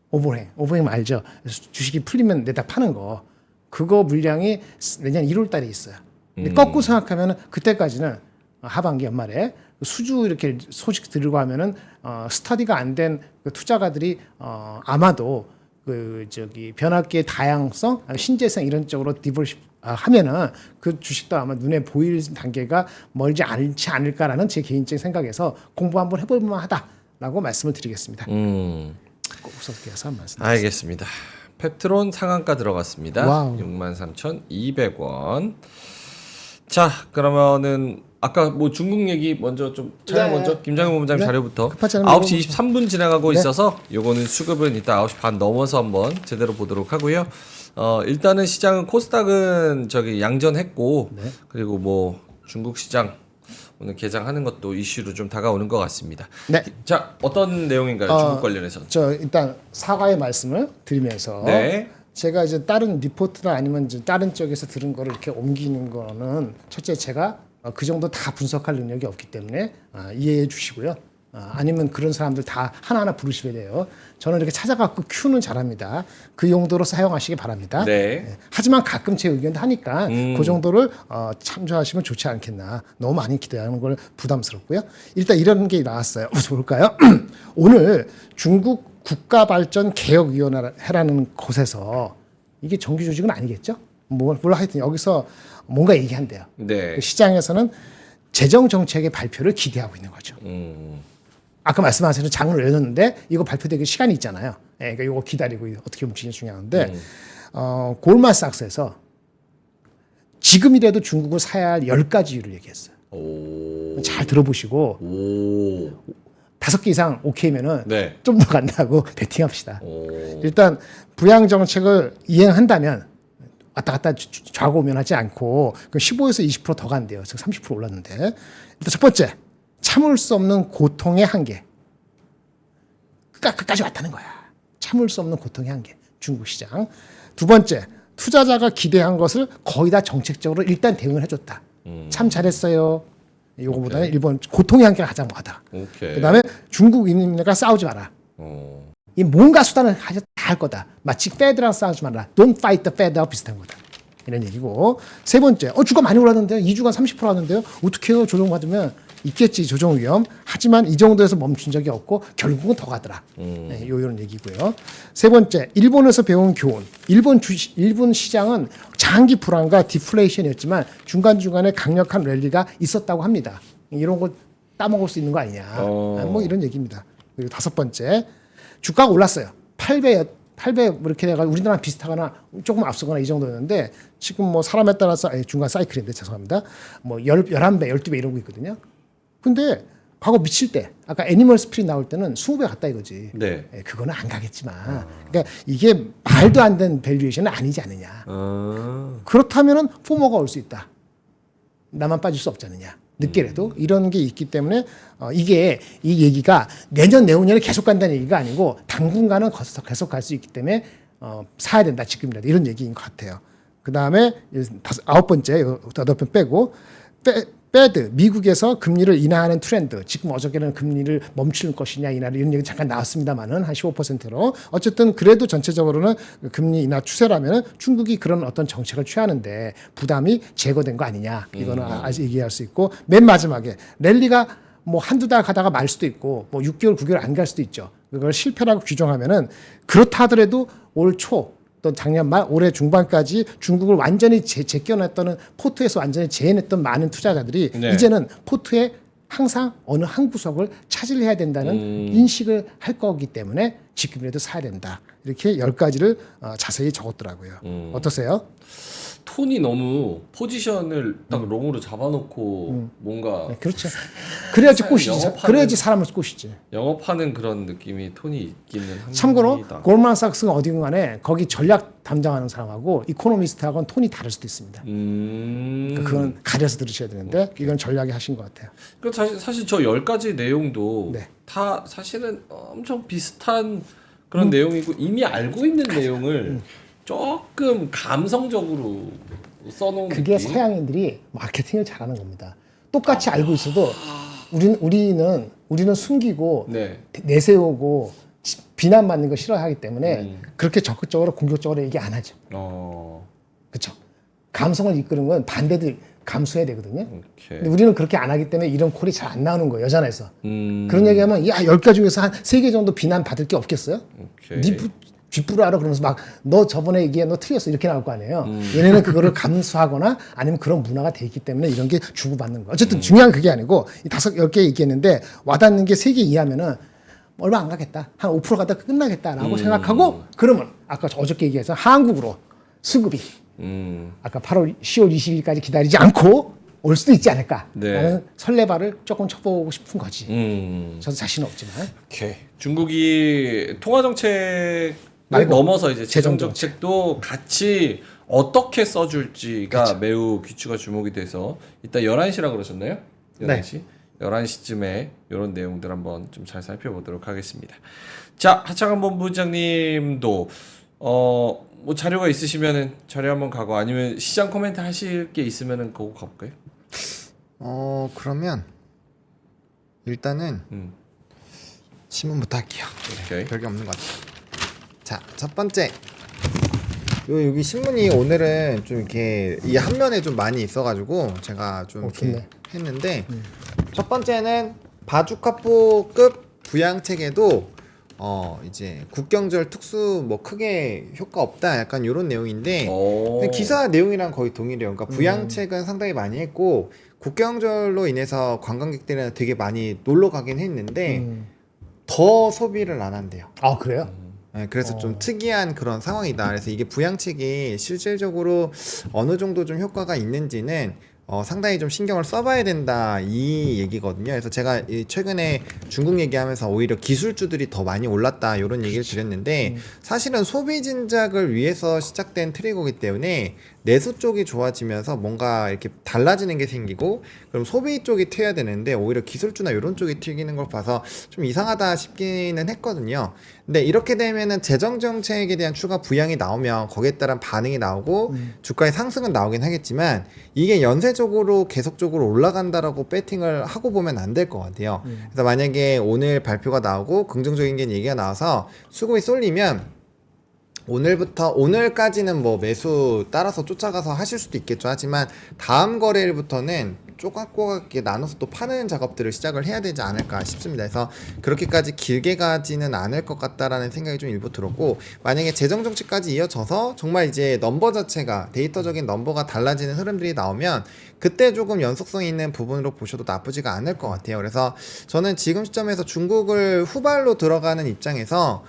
오버행 알죠? 주식이 풀리면 내다 파는 거. 그거 물량이 내년 1월 달에 있어요. 근데 거꾸로 생각하면 그때까지는 하반기 연말에 수주 이렇게 소식 들고 하면은 스터디가 안 된 그 투자가들이 아마도 그 저기 변압기의 다양성, 신재생 이런 쪽으로 디버십 하면은 그 주식도 아마 눈에 보일 단계가 멀지 않지 않을까라는 제 개인적인 생각에서 공부 한번 해볼 만하다라고 말씀을 드리겠습니다. 꼭 써서 한 말씀. 알겠습니다. 페트론 상한가 들어갔습니다. 와우. 63,200원. 자, 그러면은 아까 뭐 중국 얘기 먼저 좀 촬영 네. 먼저 김장현 본부장 네. 자료부터 급하지 않으면 9시 23분 지나가고 네. 있어서 요거는 수급은 이따 9시 반 넘어서 한번 제대로 보도록 하고요. 일단은 시장은 코스닥은 저기 양전했고 네. 그리고 뭐 중국 시장 오늘 개장하는 것도 이슈로 좀 다가오는 것 같습니다. 네. 자, 어떤 내용인가요? 중국 관련해서. 저 일단 사과의 말씀을 드리면서 네. 제가 이제 다른 리포트나 아니면 이제 다른 쪽에서 들은 거를 이렇게 옮기는 거는 첫째 제가 그 정도 다 분석할 능력이 없기 때문에 이해해 주시고요. 아니면 그런 사람들 다 하나하나 부르시게 돼요. 저는 이렇게 찾아갖고 큐는 잘합니다. 그 용도로 사용하시기 바랍니다. 네. 하지만 가끔 제 의견도 하니까 그 정도를 참조하시면 좋지 않겠나. 너무 많이 기대하는 걸 부담스럽고요. 일단 이런 게 나왔어요. 볼까요? 오늘 중국 국가발전개혁위원회라는 곳에서 이게 정규 조직은 아니겠죠? 몰라 하여튼 여기서 뭔가 얘기한대요. 네. 그 시장에서는 재정 정책의 발표를 기대하고 있는 거죠. 아까 말씀하신 대로 장을 열렸는데 이거 발표되기 시간이 있잖아요. 예, 그러니까 이거 기다리고 어떻게 움직이는지 중요한데 골만삭스에서 지금이라도 중국을 사야 할 10가지 이유를 얘기했어요. 오. 잘 들어보시고 오. 5개 이상 오케이면은 네. 좀 더 간다고 베팅합시다. 오. 일단 부양 정책을 이행한다면 왔다 갔다 좌고우면하지 않고 15에서 20% 더 간대요. 즉 30% 올랐는데 일단 첫 번째 참을 수 없는 고통의 한계. 끝까지 왔다는 거야. 참을 수 없는 고통의 한계. 중국 시장. 두 번째 투자자가 기대한 것을 거의 다 정책적으로 일단 대응을 해줬다. 참 잘했어요. 이거보다는 일본 고통의 한계가 가장 많다. 오케이. 그다음에 중국 인민과 싸우지 마라. 이 뭔가 수단을 다 할 거다. 마치 페드랑 싸우지 마라. Don't fight the Fed 비슷한 거다. 이런 얘기고. 세 번째, 주가 많이 올랐는데요. 2주간 30% 왔는데요. 어떻게 해요? 조정받으면 있겠지. 조정 위험. 하지만 이 정도에서 멈춘 적이 없고 결국은 더 가더라. 네, 이런 얘기고요. 세 번째, 일본에서 배운 교훈. 일본 시장은 장기 불안과 디플레이션이었지만 중간중간에 강력한 랠리가 있었다고 합니다. 이런 거 따먹을 수 있는 거 아니냐. 뭐 이런 얘기입니다. 그리고 다섯 번째, 주가가 올랐어요. 8배 뭐 이렇게 내가 우리나라 비슷하거나 조금 앞서거나 이 정도였는데 지금 뭐 사람에 따라서 중간 사이클인데 죄송합니다. 뭐 11배, 12배 이런 거 있거든요. 근데 과거 미칠 때 아까 애니멀 스피릿 나올 때는 20배 갔다 이거지. 네. 그거는 안 가겠지만 그러니까 이게 말도 안 되는 밸류에이션은 아니지 않느냐. 그렇다면은 포모가 올 수 있다. 나만 빠질 수 없지 않느냐. 늦게라도 이런 게 있기 때문에 이게 이 얘기가 내년 내후년에 계속 간다는 얘기가 아니고 당분간은 계속 갈 수 있기 때문에 사야 된다 지금이라도 이런 얘기인 것 같아요. 그 다음에 9번째 8번 빼고 패드 미국에서 금리를 인하하는 트렌드 지금 어저께는 금리를 멈출 것이냐 인하 이런 얘기 잠깐 나왔습니다만은 한 15%로 어쨌든 그래도 전체적으로는 금리 인하 추세라면 중국이 그런 어떤 정책을 취하는데 부담이 제거된 거 아니냐 이거는 아직 얘기할 수 있고 맨 마지막에 랠리가 뭐 한두 달 가다가 말 수도 있고 뭐 6개월 9개월 안 갈 수도 있죠. 그걸 실패라고 규정하면은 그렇다 하더라도 올 초 또 작년 말 올해 중반까지 중국을 완전히 제껴냈던 포트에서 완전히 제해냈던 많은 투자자들이 네. 이제는 포트에 항상 어느 한 구석을 차지해야 된다는 인식을 할 거기 때문에 지금이라도 사야 된다. 이렇게 10가지를 자세히 적었더라고요. 어떠세요? 톤이 너무 포지션을 딱 롱으로 잡아놓고 뭔가 네, 그렇죠. 그래야지 꼬시지. 영업하는- 그래야지 사람을 꼬시지. 영업하는 그런 느낌이 톤이 있기는 합니다. 참고로 골만삭스가 어디든 간에 거기 전략 담당하는 사람하고 이코노미스트하고는 톤이 다를 수도 있습니다. 그러니까 그건 가려서 들으셔야 되는데 이건 전략이 하신 것 같아요. 그 사실 저 10가지 내용도 네. 다 사실은 엄청 비슷한 그런 내용이고 이미 알고 있는 내용을 조금 감성적으로 써놓은 그게 느낌? 서양인들이 마케팅을 잘하는 겁니다. 똑같이 알고 있어도 우리는 숨기고 네. 내세우고 비난받는 거 싫어하기 때문에 그렇게 적극적으로 공격적으로 얘기 안 하죠. 그렇죠. 감성을 이끄는 건 반대도 감수해야 되거든요. 오케이. 근데 우리는 그렇게 안 하기 때문에 이런 콜이 잘 안 나오는 거예요. 여전해서. 음. 그런 얘기하면 야 10개 중에서 한 3개 정도 비난 받을 게 없겠어요? 오케이. 네 뒷부를 알아 그러면서 막 너 저번에 얘기해 너 틀렸어 이렇게 나올 거 아니에요. 얘네는 그거를 감수하거나 아니면 그런 문화가 돼 있기 때문에 이런 게 주고받는 거예요. 어쨌든 중요한 그게 아니고 이 10개 얘기했는데 와닿는 게 3개 이하면은 얼마 안 가겠다. 한 5% 가다 끝나겠다라고 생각하고 그러면 아까 어저께 얘기해서 한국으로 수급이 아까 10월 20일까지 기다리지 않고 올 수도 있지 않을까라는 네. 설레발을 조금 쳐보고 싶은 거지. 저도 자신은 없지만. 오케이. 중국이 통화 정책을 말고 넘어서 이제 재정 재정 정책도 같이 어떻게 써줄지가 그렇죠. 매우 귀추가 주목이 돼서 이따 11시라 그러셨나요? 11시? 11시쯤에 이런 내용들 한번 좀 잘 살펴보도록 하겠습니다. 자, 하창한 본부장님도 뭐 자료가 있으시면은 자료 한번 가고 아니면 시장 코멘트 하실 게 있으면은 그거 가볼까요? 그러면 일단은 신문부터 할게요. 오케이. 별게 없는 것 같아요. 자, 첫 번째. 여기 신문이 오늘은 좀 이렇게 이 한 면에 좀 많이 있어가지고 제가 좀 이렇게 좋네. 했는데 첫 번째는 바주카포급 부양책에도 이제 국경절 특수 뭐 크게 효과 없다 약간 이런 내용인데 오. 기사 내용이랑 거의 동일해요. 그러니까 부양책은 상당히 많이 했고 국경절로 인해서 관광객들이 되게 많이 놀러 가긴 했는데 더 소비를 안 한대요. 아 그래요? 네, 그래서 좀 특이한 그런 상황이다. 그래서 이게 부양책이 실질적으로 어느 정도 좀 효과가 있는지는 상당히 좀 신경을 써봐야 된다 이 얘기거든요. 그래서 제가 최근에 중국 얘기하면서 오히려 기술주들이 더 많이 올랐다 이런 얘기를 드렸는데 사실은 소비 진작을 위해서 시작된 트리거기 때문에 내수 쪽이 좋아지면서 뭔가 이렇게 달라지는 게 생기고 그럼 소비 쪽이 튀어야 되는데 오히려 기술주나 이런 쪽이 튀기는 걸 봐서 좀 이상하다 싶기는 했거든요. 근데 이렇게 되면은 재정 정책에 대한 추가 부양이 나오면 거기에 따른 반응이 나오고 주가의 상승은 나오긴 하겠지만 이게 연쇄적으로 계속적으로 올라간다라고 배팅을 하고 보면 안 될 것 같아요. 그래서 만약에 오늘 발표가 나오고 긍정적인 게 얘기가 나와서 수급이 쏠리면 오늘까지는 뭐 매수 따라서 쫓아가서 하실 수도 있겠죠. 하지만 다음 거래일부터는 쪼각쪼각하게 나눠서 또 파는 작업들을 시작을 해야 되지 않을까 싶습니다. 그래서 그렇게까지 길게 가지는 않을 것 같다라는 생각이 좀 일부 들었고 만약에 재정 정책까지 이어져서 정말 이제 넘버 자체가 데이터적인 넘버가 달라지는 흐름들이 나오면 그때 조금 연속성 있는 부분으로 보셔도 나쁘지가 않을 것 같아요. 그래서 저는 지금 시점에서 중국을 후발로 들어가는 입장에서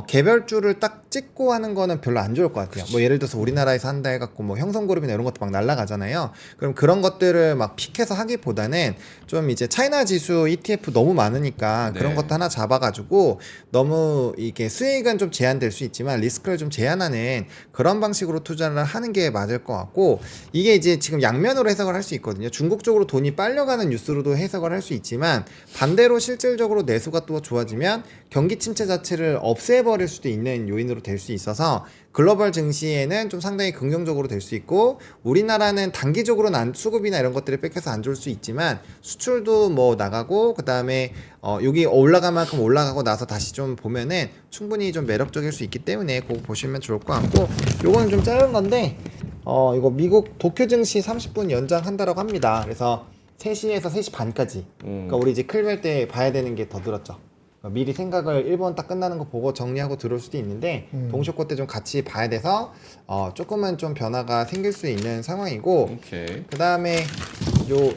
개별주를 딱 찍고 하는 거는 별로 안 좋을 것 같아요. 뭐 예를 들어서 우리나라에서 한다 해갖고 뭐 형성그룹이나 이런 것도 막 날라가잖아요. 그럼 그런 것들을 막 픽해서 하기보다는 좀 이제 차이나 지수 ETF 너무 많으니까 네. 그런 것도 하나 잡아가지고 너무 이게 수익은 좀 제한될 수 있지만 리스크를 좀 제한하는 그런 방식으로 투자를 하는 게 맞을 것 같고, 이게 이제 지금 양면으로 해석을 할 수 있거든요. 중국 쪽으로 돈이 빨려가는 뉴스로도 해석을 할 수 있지만 반대로 실질적으로 내수가 또 좋아지면 경기 침체 자체를 없애버릴 수도 있는 요인으로 될 수 있어서 글로벌 증시에는 좀 상당히 긍정적으로 될 수 있고, 우리나라는 단기적으로는 수급이나 이런 것들이 뺏겨서 안 좋을 수 있지만 수출도 뭐 나가고 그 다음에 여기 올라갈 만큼 올라가고 나서 다시 좀 보면은 충분히 좀 매력적일 수 있기 때문에 그거 보시면 좋을 것 같고, 요거는 좀 짧은 건데 이거 미국 도쿄 증시 30분 연장한다라고 합니다. 그래서 3시에서 3시 반까지. 그러니까 우리 이제 클벨 때 봐야 되는 게 더 늘었죠. 미리 생각을 1번 딱 끝나는 거 보고 정리하고 들어올 수도 있는데 동시효과 때 좀 같이 봐야 돼서 조금은 좀 변화가 생길 수 있는 상황이고, 오케이. 그 다음에 요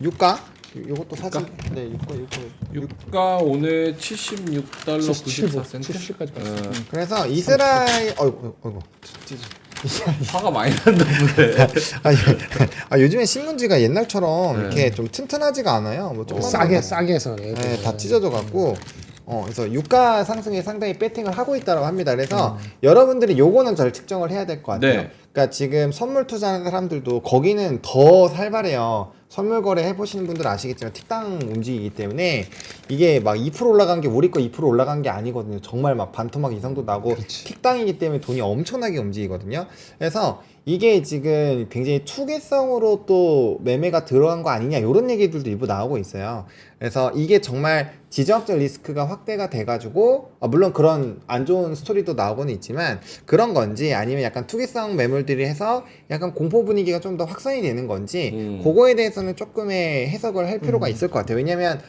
유가 요것도 사진. 네, 유가 오늘 76달러 94센트. 70까지 갔어. 그래서 이스라엘 어이구 화가 많이 난다 보네. 요즘에 신문지가 옛날처럼 네. 이렇게 좀 튼튼하지가 않아요. 뭐 조그만 싸게 거. 싸게 해서 네, 다 찢어져 갖고 그래서 유가 상승에 상당히 배팅을 하고 있다고 합니다. 그래서 여러분들이 요거는 잘 측정을 해야 될 것 같아요. 네. 그러니까 지금 선물 투자하는 사람들도 거기는 더 살벌해요. 선물 거래 해보시는 분들 아시겠지만 틱당 움직이기 때문에 이게 막 2% 올라간 게 우리 거 2% 올라간 게 아니거든요. 정말 막 반토막 이상도 나고 틱당이기 때문에 돈이 엄청나게 움직이거든요. 그래서 이게 지금 굉장히 투기성으로 또 매매가 들어간 거 아니냐 이런 얘기들도 일부 나오고 있어요. 그래서 이게 정말 지정학적 리스크가 확대가 돼가지고 물론 그런 안 좋은 스토리도 나오고는 있지만 그런 건지, 아니면 약간 투기성 매물들이 해서 약간 공포 분위기가 좀 더 확산이 되는 건지 그거에 대해서는 조금의 해석을 할 필요가 있을 것 같아요. 왜냐면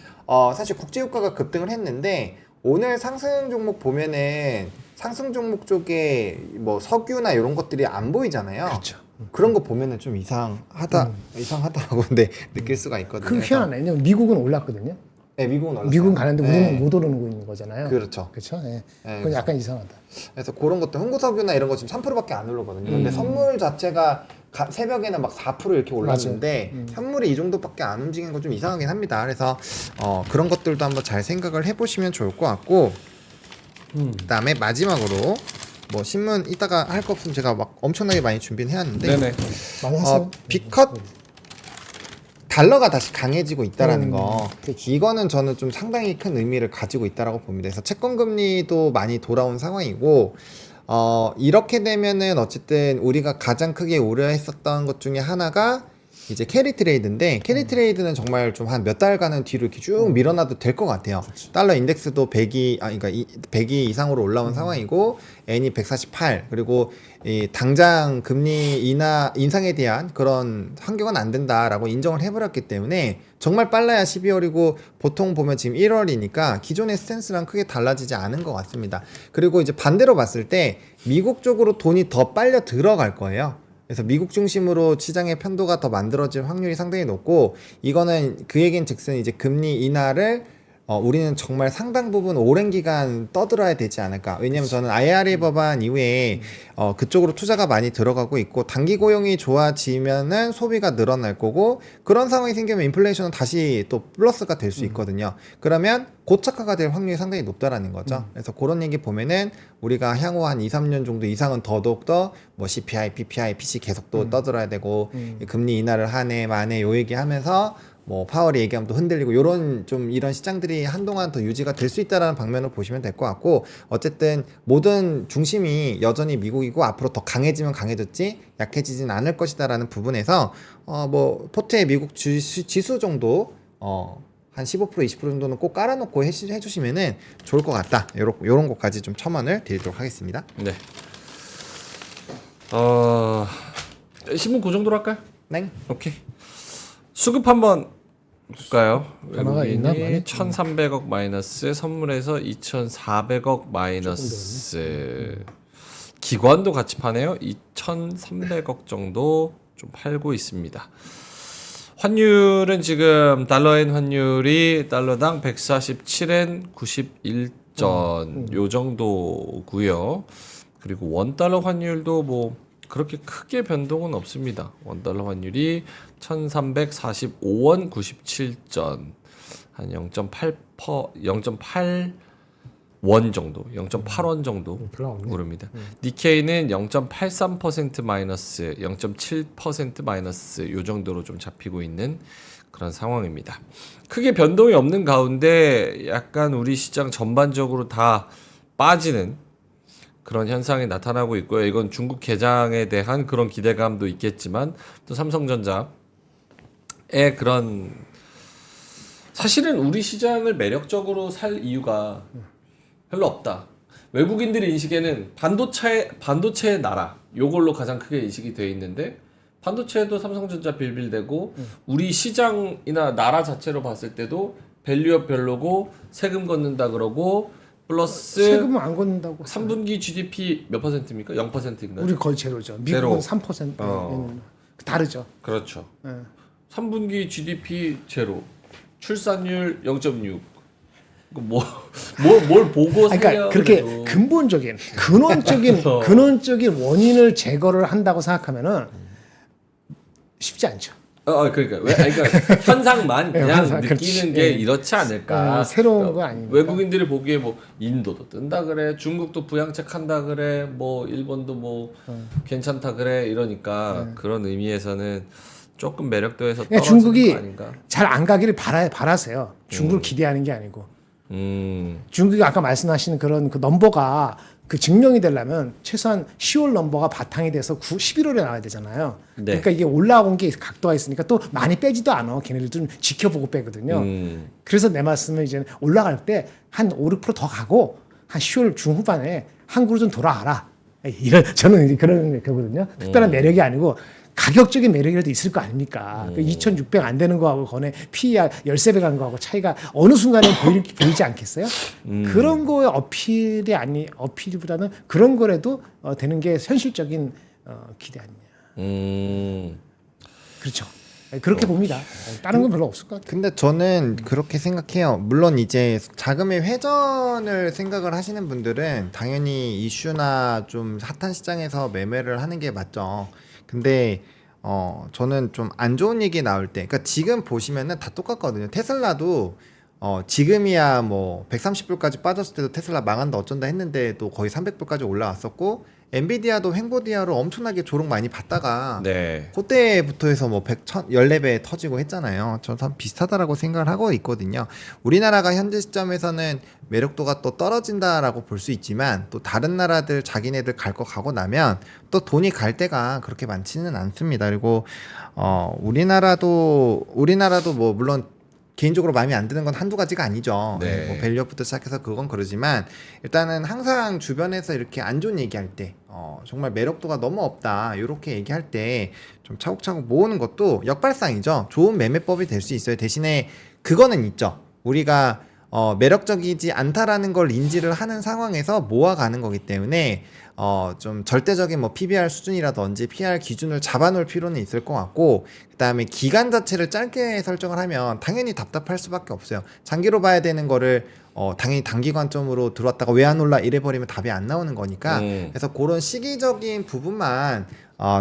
사실 국제유가가 급등을 했는데 오늘 상승 종목 보면은 상승 종목 쪽에 뭐 석유나 이런 것들이 안 보이잖아요. 그렇죠. 그런 거 보면은 좀 이상하다라고 근데 느낄 수가 있거든요. 그 희한하네. 왜냐면 미국은 올랐거든요. 네, 미국은 올랐어요. 미국은 가는데 네. 우리는 못 오르고 있는 거잖아요. 그렇죠. 그렇죠. 네. 네, 그건 약간 이상하다. 그래서 그런 것도 흥구석유나 이런 거 지금 3%밖에 안 오르거든요. 근데 선물 자체가 새벽에는 막 4% 이렇게 올랐는데 현물이 이 정도밖에 안 움직이는 건 좀 이상하긴 합니다. 그래서 그런 것들도 한번 잘 생각을 해보시면 좋을 것 같고, 그다음에 마지막으로 뭐 신문 이따가 할 거 없으면 제가 막 엄청나게 많이 준비는 해왔는데 네네. 많이 하세요. 비컷 달러가 다시 강해지고 있다라는 거, 그렇지. 이거는 저는 좀 상당히 큰 의미를 가지고 있다라고 봅니다. 그래서 채권 금리도 많이 돌아온 상황이고, 이렇게 되면은 어쨌든 우리가 가장 크게 우려했었던 것 중에 하나가 이제 캐리 트레이드인데, 캐리 트레이드는 정말 좀 한 몇 달간은 뒤로 이렇게 쭉 밀어놔도 될 것 같아요. 달러 인덱스도 100이 이상으로 올라온 상황이고, N이 148, 그리고 이 당장 금리 인상에 대한 그런 환경은 안 된다라고 인정을 해버렸기 때문에 정말 빨라야 12월이고, 보통 보면 지금 1월이니까 기존의 스탠스랑 크게 달라지지 않은 것 같습니다. 그리고 이제 반대로 봤을 때 미국 쪽으로 돈이 더 빨려 들어갈 거예요. 그래서 미국 중심으로 시장의 편도가 더 만들어질 확률이 상당히 높고, 이거는 그 얘기는 즉슨 이제 금리 인하를 우리는 정말 상당 부분 오랜 기간 떠들어야 되지 않을까. 왜냐면 저는 IRA 법안 이후에 그쪽으로 투자가 많이 들어가고 있고, 단기 고용이 좋아지면은 소비가 늘어날 거고, 그런 상황이 생기면 인플레이션은 다시 또 플러스가 될 수 있거든요. 그러면 고착화가 될 확률이 상당히 높다라는 거죠. 그래서 그런 얘기 보면은 우리가 향후 한 2, 3년 정도 이상은 더더욱더 뭐 CPI, PPI, PC 계속 또 떠들어야 되고, 금리 인하를 하네 마네 요 얘기하면서 뭐 파월이 얘기하면 또 흔들리고, 요런 좀 이런 시장들이 한동안 더 유지가 될 수 있다라는 방면으로 보시면 될 것 같고, 어쨌든 모든 중심이 여전히 미국이고 앞으로 더 강해지면 강해졌지 약해지진 않을 것이다라는 부분에서 뭐 포트의 미국 지수 정도 한 15% 20% 정도는 꼭 깔아놓고 해주시면은 좋을 것 같다. 요런 것까지 좀 첨언을 드리도록 하겠습니다. 네. 신문 그 정도로 할까요? 네. 오케이. 수급 한번 볼까요? 변화가 있나? 외국인이 많이? 1,300억 마이너스, 선물에서 2,400억 마이너스. 기관도 같이 파네요. 2,300억 정도 좀 팔고 있습니다. 환율은 지금 달러엔 환율이 달러당 147엔 직전 요 정도고요. 그리고 원달러 환율도 뭐 그렇게 크게 변동은 없습니다. 원달러 환율이 1345원 97전 한 0.8원 정도, 0.8원 정도 별로 없네. 오릅니다. 니케이는 0.83% 마이너스, 0.7% 마이너스 요 정도로 좀 잡히고 있는 그런 상황입니다. 크게 변동이 없는 가운데 약간 우리 시장 전반적으로 다 빠지는 그런 현상이 나타나고 있고요. 이건 중국 개장에 대한 그런 기대감도 있겠지만 또 삼성전자의 그런 사실은 우리 시장을 매력적으로 살 이유가 별로 없다. 외국인들의 인식에는 반도체의 나라 요걸로 가장 크게 인식이 돼 있는데 반도체도 삼성전자 빌빌대고 우리 시장이나 나라 자체로 봤을 때도 밸류업 별로고 세금 걷는다 그러고 플러스 세금은 안 걷는다고. 3분기 GDP 몇 퍼센트입니까? 0%인가요? 우리 거의 제로죠. 미국은 제로. 3%. 다르죠. 그렇죠. 예. 3분기 GDP 제로, 출산율 0.6. 뭘 보고 그러니까 살려 그렇게 그래도. 근본적인 근원적인 원인을 제거를 한다고 생각하면은 쉽지 않죠. 그러니까 현상만 네, 그냥 현상, 느끼는 그렇지. 게 네. 이렇지 않을까. 새로운 거 아닙니까? 외국인들이 보기에 뭐 인도도 뜬다 그래, 중국도 부양책한다 그래, 뭐 일본도 뭐 괜찮다 그래 이러니까 그런 의미에서는 조금 매력도에서 그러니까 떨어지는 중국이 거 아닌가. 잘 안 가기를 바라세요. 중국을 기대하는 게 아니고. 중국이 아까 말씀하신 그런 그 넘버가 그 증명이 되려면 최소한 10월 넘버가 바탕이 돼서 11월에 나와야 되잖아요. 네. 그러니까 이게 올라온 게 각도가 있으니까 또 많이 빼지도 않아. 걔네들 좀 지켜보고 빼거든요. 그래서 내 말씀은 이제 올라갈 때 한 5, 6%더 가고 한 10월 중후반에 한국으로 좀 돌아와라. 저는 이제 그런 거거든요. 특별한 매력이 아니고 가격적인 매력이라도 있을 거 아닙니까? 그 2,600 안 되는 거하고 거네 PER 13배 간 거하고 차이가 어느 순간에 보이지 않겠어요? 그런 거의 어필보다는 그런 거라도 되는 게 현실적인 기대 아니냐. 그렇죠. 그렇게 봅니다. 다른 건 별로 없을 것 같아요. 근데 저는 그렇게 생각해요. 물론 이제 자금의 회전을 생각을 하시는 분들은 당연히 이슈나 좀 핫한 시장에서 매매를 하는 게 맞죠. 근데 저는 좀 안 좋은 얘기 나올 때, 그러니까 지금 보시면은 다 똑같거든요. 테슬라도 지금이야 뭐 130불까지 빠졌을 때도 테슬라 망한다 어쩐다 했는데 또 거의 300불까지 올라왔었고, 엔비디아도 횡보디아로 엄청나게 조롱 많이 받다가 네. 그때부터 해서 뭐 14배 터지고 했잖아요. 저는 비슷하다라고 생각을 하고 있거든요. 우리나라가 현재 시점에서는 매력도가 또 떨어진다라고 볼 수 있지만 또 다른 나라들 자기네들 갈 거 가고 나면 또 돈이 갈 데가 그렇게 많지는 않습니다. 그리고 우리나라도 뭐 물론 개인적으로 마음에 안 드는 건 한두 가지가 아니죠. 네. 뭐 밸류업부터 시작해서 그건 그러지만 일단은 항상 주변에서 이렇게 안 좋은 얘기할 때 정말 매력도가 너무 없다 이렇게 얘기할 때 좀 차곡차곡 모으는 것도 역발상이죠. 좋은 매매법이 될 수 있어요. 대신에 그거는 있죠. 우리가 매력적이지 않다라는 걸 인지를 하는 상황에서 모아가는 거기 때문에 좀 절대적인 뭐 PBR 수준이라든지 PR 기준을 잡아놓을 필요는 있을 것 같고, 그다음에 기간 자체를 짧게 설정을 하면 당연히 답답할 수밖에 없어요. 장기로 봐야 되는 거를 당연히 단기 관점으로 들어왔다가 왜 안 올라 이래버리면 답이 안 나오는 거니까 그래서 그런 시기적인 부분만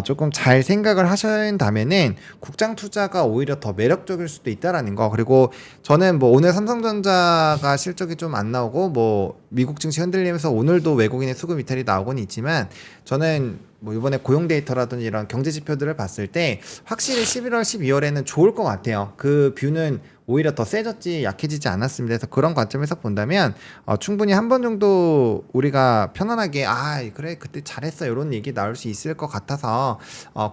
조금 잘 생각을 하신다면은 국장 투자가 오히려 더 매력적일 수도 있다라는 거. 그리고 저는 뭐 오늘 삼성전자가 실적이 좀 안 나오고 뭐 미국 증시 흔들리면서 오늘도 외국인의 수급 이탈이 나오곤 있지만 저는 뭐 이번에 고용 데이터라든지 이런 경제 지표들을 봤을 때 확실히 11월, 12월에는 좋을 것 같아요. 그 뷰는 오히려 더 세졌지 약해지지 않았습니다. 그래서 그런 관점에서 본다면 충분히 한 번 정도 우리가 편안하게 그래 그때 잘했어 이런 얘기 나올 수 있을 것 같아서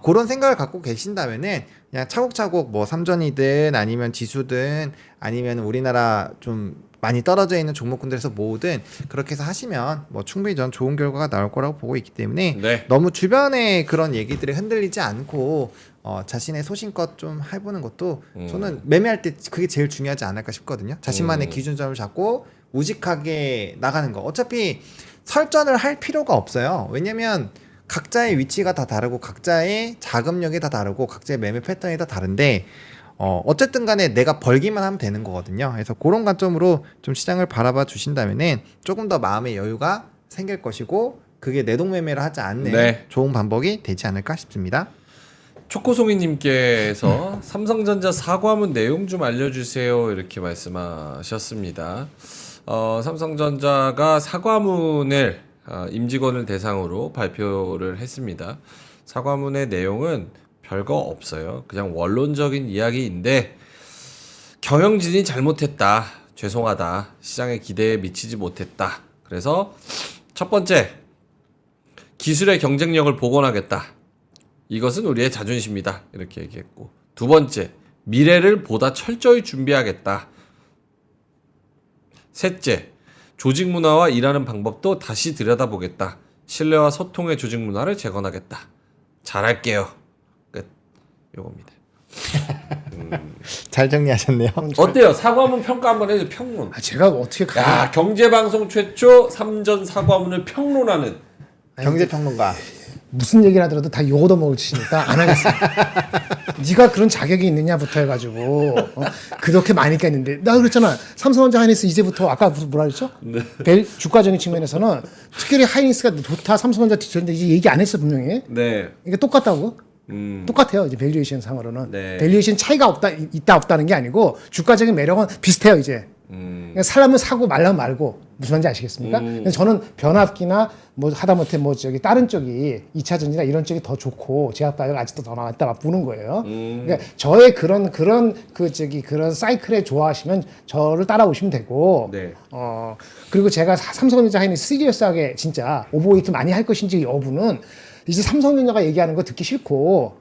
그런 생각을 갖고 계신다면은 그냥 차곡차곡 뭐 삼전이든 아니면 지수든 아니면 우리나라 좀 많이 떨어져 있는 종목군들에서 모으든 그렇게 해서 하시면 뭐 충분히 전 좋은 결과가 나올 거라고 보고 있기 때문에 네. 너무 주변에 그런 얘기들에 흔들리지 않고 자신의 소신껏 좀 해보는 것도 저는 매매할 때 그게 제일 중요하지 않을까 싶거든요. 자신만의 기준점을 잡고 우직하게 나가는 거. 어차피 설전을 할 필요가 없어요. 왜냐면 각자의 위치가 다 다르고 각자의 자금력이 다 다르고 각자의 매매 패턴이 다 다른데 어쨌든 간에 내가 벌기만 하면 되는 거거든요. 그래서 그런 관점으로 좀 시장을 바라봐 주신다면은 조금 더 마음의 여유가 생길 것이고 그게 내동매매를 하지 않는 네. 좋은 방법이 되지 않을까 싶습니다. 초코송이님께서 삼성전자 사과문 내용 좀 알려주세요 이렇게 말씀하셨습니다. 삼성전자가 사과문을 임직원을 대상으로 발표를 했습니다. 사과문의 내용은 별거 없어요. 그냥 원론적인 이야기인데 경영진이 잘못했다. 죄송하다. 시장의 기대에 미치지 못했다. 그래서 첫 번째, 기술의 경쟁력을 복원하겠다. 이것은 우리의 자존심이다. 이렇게 얘기했고, 두 번째, 미래를 보다 철저히 준비하겠다. 셋째, 조직 문화와 일하는 방법도 다시 들여다보겠다. 신뢰와 소통의 조직 문화를 재건하겠다. 잘할게요. 끝. 요겁니다. 잘 정리하셨네요. 어때요? 사과문 평가 한번 해줘. 평론. 제가 어떻게 야, 경제방송 최초 삼전 사과문을 평론하는 경제평론가. 무슨 얘기를 하더라도 다 욕 얻어먹을 짓이니까 안 하겠습니다. 네가 그런 자격이 있느냐부터 해가지고 그렇게 많이 깼는데 나 그랬잖아. 삼성전자 하이닉스 이제부터 아까 뭐라 그랬죠? 주가적인 측면에서는 특별히 하이닉스가 좋다 삼성전자 뒤졌는데 이제 얘기 안 했어 분명히. 네. 이게 똑같다고? 똑같아요. 이제 밸류에이션 상으로는 네. 밸류에이션 차이가 있다 없다는 게 아니고 주가적인 매력은 비슷해요 이제. 그냥 사람은 사고 말라면 말고 무슨 말인지 아시겠습니까? 근데 저는 변압기나 뭐 하다못해 뭐 저기 다른 쪽이 2차 전지나 이런 쪽이 더 좋고 제약바이오가 아직도 더 나왔다 보는 거예요. 그러니까 저의 그런 그런 사이클에 좋아하시면 저를 따라오시면 되고 네. 그리고 제가 삼성전자 하이닉스 시리어스하게 진짜 오버웨이트 많이 할 것인지 여부는 이제 삼성전자가 얘기하는 거 듣기 싫고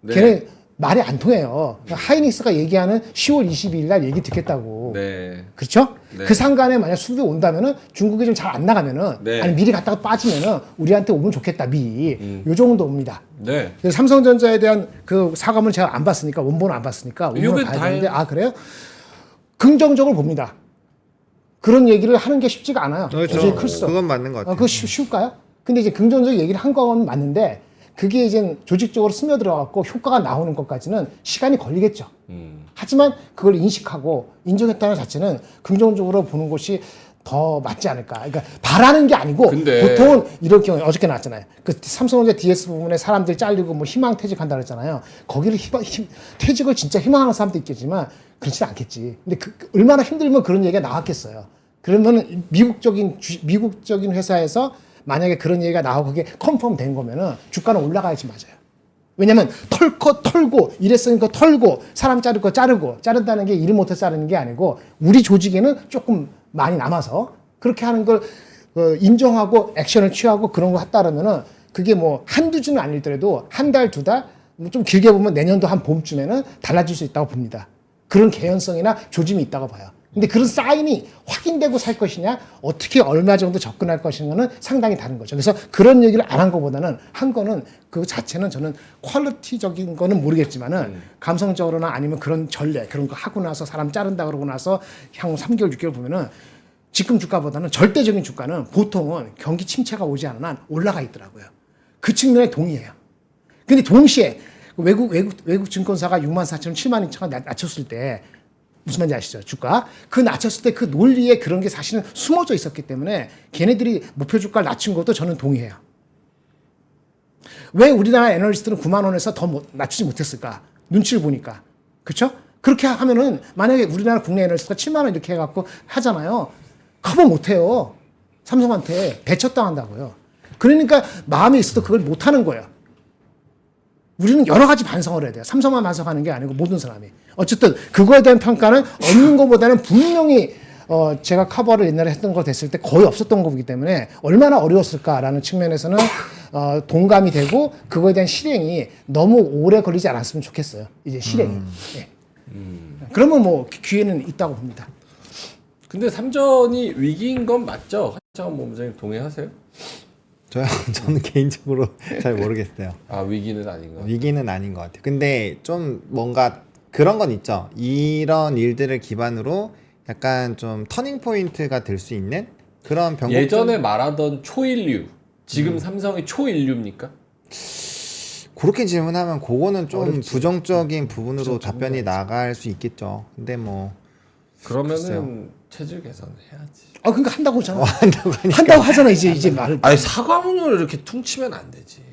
네. 걔네 말이 안 통해요. 하이닉스가 얘기하는 10월 22일 날 얘기 듣겠다고. 네. 그렇죠? 네. 그 상간에 만약 수급이 온다면은 중국이 좀 잘 안 나가면은 네. 아니 미리 갔다가 빠지면은 우리한테 오면 좋겠다 미. 요 정도입니다. 네. 그래서 삼성전자에 대한 그 사과문 제가 안 봤으니까 원본을 안 봤으니까 원본을 이게 봐야 다 되는데 그래요? 긍정적으로 봅니다. 그런 얘기를 하는 게 쉽지가 않아요. 도저히 클 수. 그건 맞는 것 같아요. 그거 쉬울까요? 근데 이제 긍정적 얘기를 한 건 맞는데 그게 이제 조직적으로 스며들어갖고 효과가 나오는 것까지는 시간이 걸리겠죠. 하지만 그걸 인식하고 인정했다는 자체는 긍정적으로 보는 것이 더 맞지 않을까. 그러니까 바라는 게 아니고 근데 보통은 이럴 경우에 어저께 나왔잖아요. 그 삼성전자 DS 부분에 사람들 잘리고 뭐 희망 퇴직한다 그랬잖아요. 거기를 퇴직을 진짜 희망하는 사람도 있겠지만 그렇지 않겠지. 근데 얼마나 힘들면 그런 얘기가 나왔겠어요. 그러면 미국적인 회사에서 만약에 그런 얘기가 나오고 그게 컨펌 된 거면은 주가는 올라가야지 맞아요. 왜냐면 털고 이랬으니까 털고 사람 자를 거 자른다는 게 일을 못해서 자르는 게 아니고 우리 조직에는 조금 많이 남아서 그렇게 하는 걸 인정하고 액션을 취하고 그런 거 했다라면은 그게 뭐 한두 주는 아닐더라도 한 달, 두 달, 좀 길게 보면 내년도 한 봄쯤에는 달라질 수 있다고 봅니다. 그런 개연성이나 조짐이 있다고 봐요. 근데 그런 사인이 확인되고 살 것이냐, 어떻게 얼마 정도 접근할 것인가는 상당히 다른 거죠. 그래서 그런 얘기를 안 한 것보다는 한 거는 그 자체는 저는 퀄리티적인 거는 모르겠지만은 감성적으로나 아니면 그런 전례, 그런 거 하고 나서 사람 자른다 그러고 나서 향후 3개월, 6개월 보면은 지금 주가보다는 절대적인 주가는 보통은 경기 침체가 오지 않은 한 올라가 있더라고요. 그 측면에 동의해요. 근데 동시에 외국 증권사가 64,000원, 72,000원 낮췄을 때 무슨 말인지 아시죠? 주가. 그 낮췄을 때 그 논리에 그런 게 사실은 숨어져 있었기 때문에 걔네들이 목표 주가를 낮춘 것도 저는 동의해요. 왜 우리나라 애널리스트는 9만 원에서 더 낮추지 못했을까? 눈치를 보니까. 그렇죠? 그렇게 하면은 만약에 우리나라 국내 애널리스트가 7만 원 이렇게 해갖고 하잖아요. 커버 못해요. 삼성한테 배척당한다고요. 그러니까 마음이 있어도 그걸 못하는 거예요. 우리는 여러 가지 반성을 해야 돼요. 삼성만 반성하는 게 아니고 모든 사람이. 어쨌든 그거에 대한 평가는 없는 것보다는 분명히 제가 커버를 옛날에 했던 거 됐을 때 거의 없었던 거기 때문에 얼마나 어려웠을까라는 측면에서는 동감이 되고 그거에 대한 실행이 너무 오래 걸리지 않았으면 좋겠어요. 이제 실행이. 네. 그러면 뭐 기회는 있다고 봅니다. 근데 삼전이 위기인 건 맞죠? 한창원 본부장님 동의하세요? 저는 개인적으로 잘 모르겠어요. 아, 위기는 아닌 것 위기는 아닌 것 같아요. 근데 좀 뭔가 그런 건 있죠. 이런 일들을 기반으로 약간 좀 터닝 포인트가 될 수 있는 그런 변곡점. 예전에 말하던 초인류, 지금 삼성이 초인류입니까? 그렇게 질문하면 그거는 좀 어렵지. 부정적인 부분으로 부정적인 답변이 거지. 나갈 수 있겠죠. 근데 뭐 그러면은 글쎄요. 체질 개선을 해야지. 그러니까 한다고 하잖아. 한다고 하니까 한다고 하잖아 이제 말을. 아니 사과문을 이렇게 퉁치면 안 되지.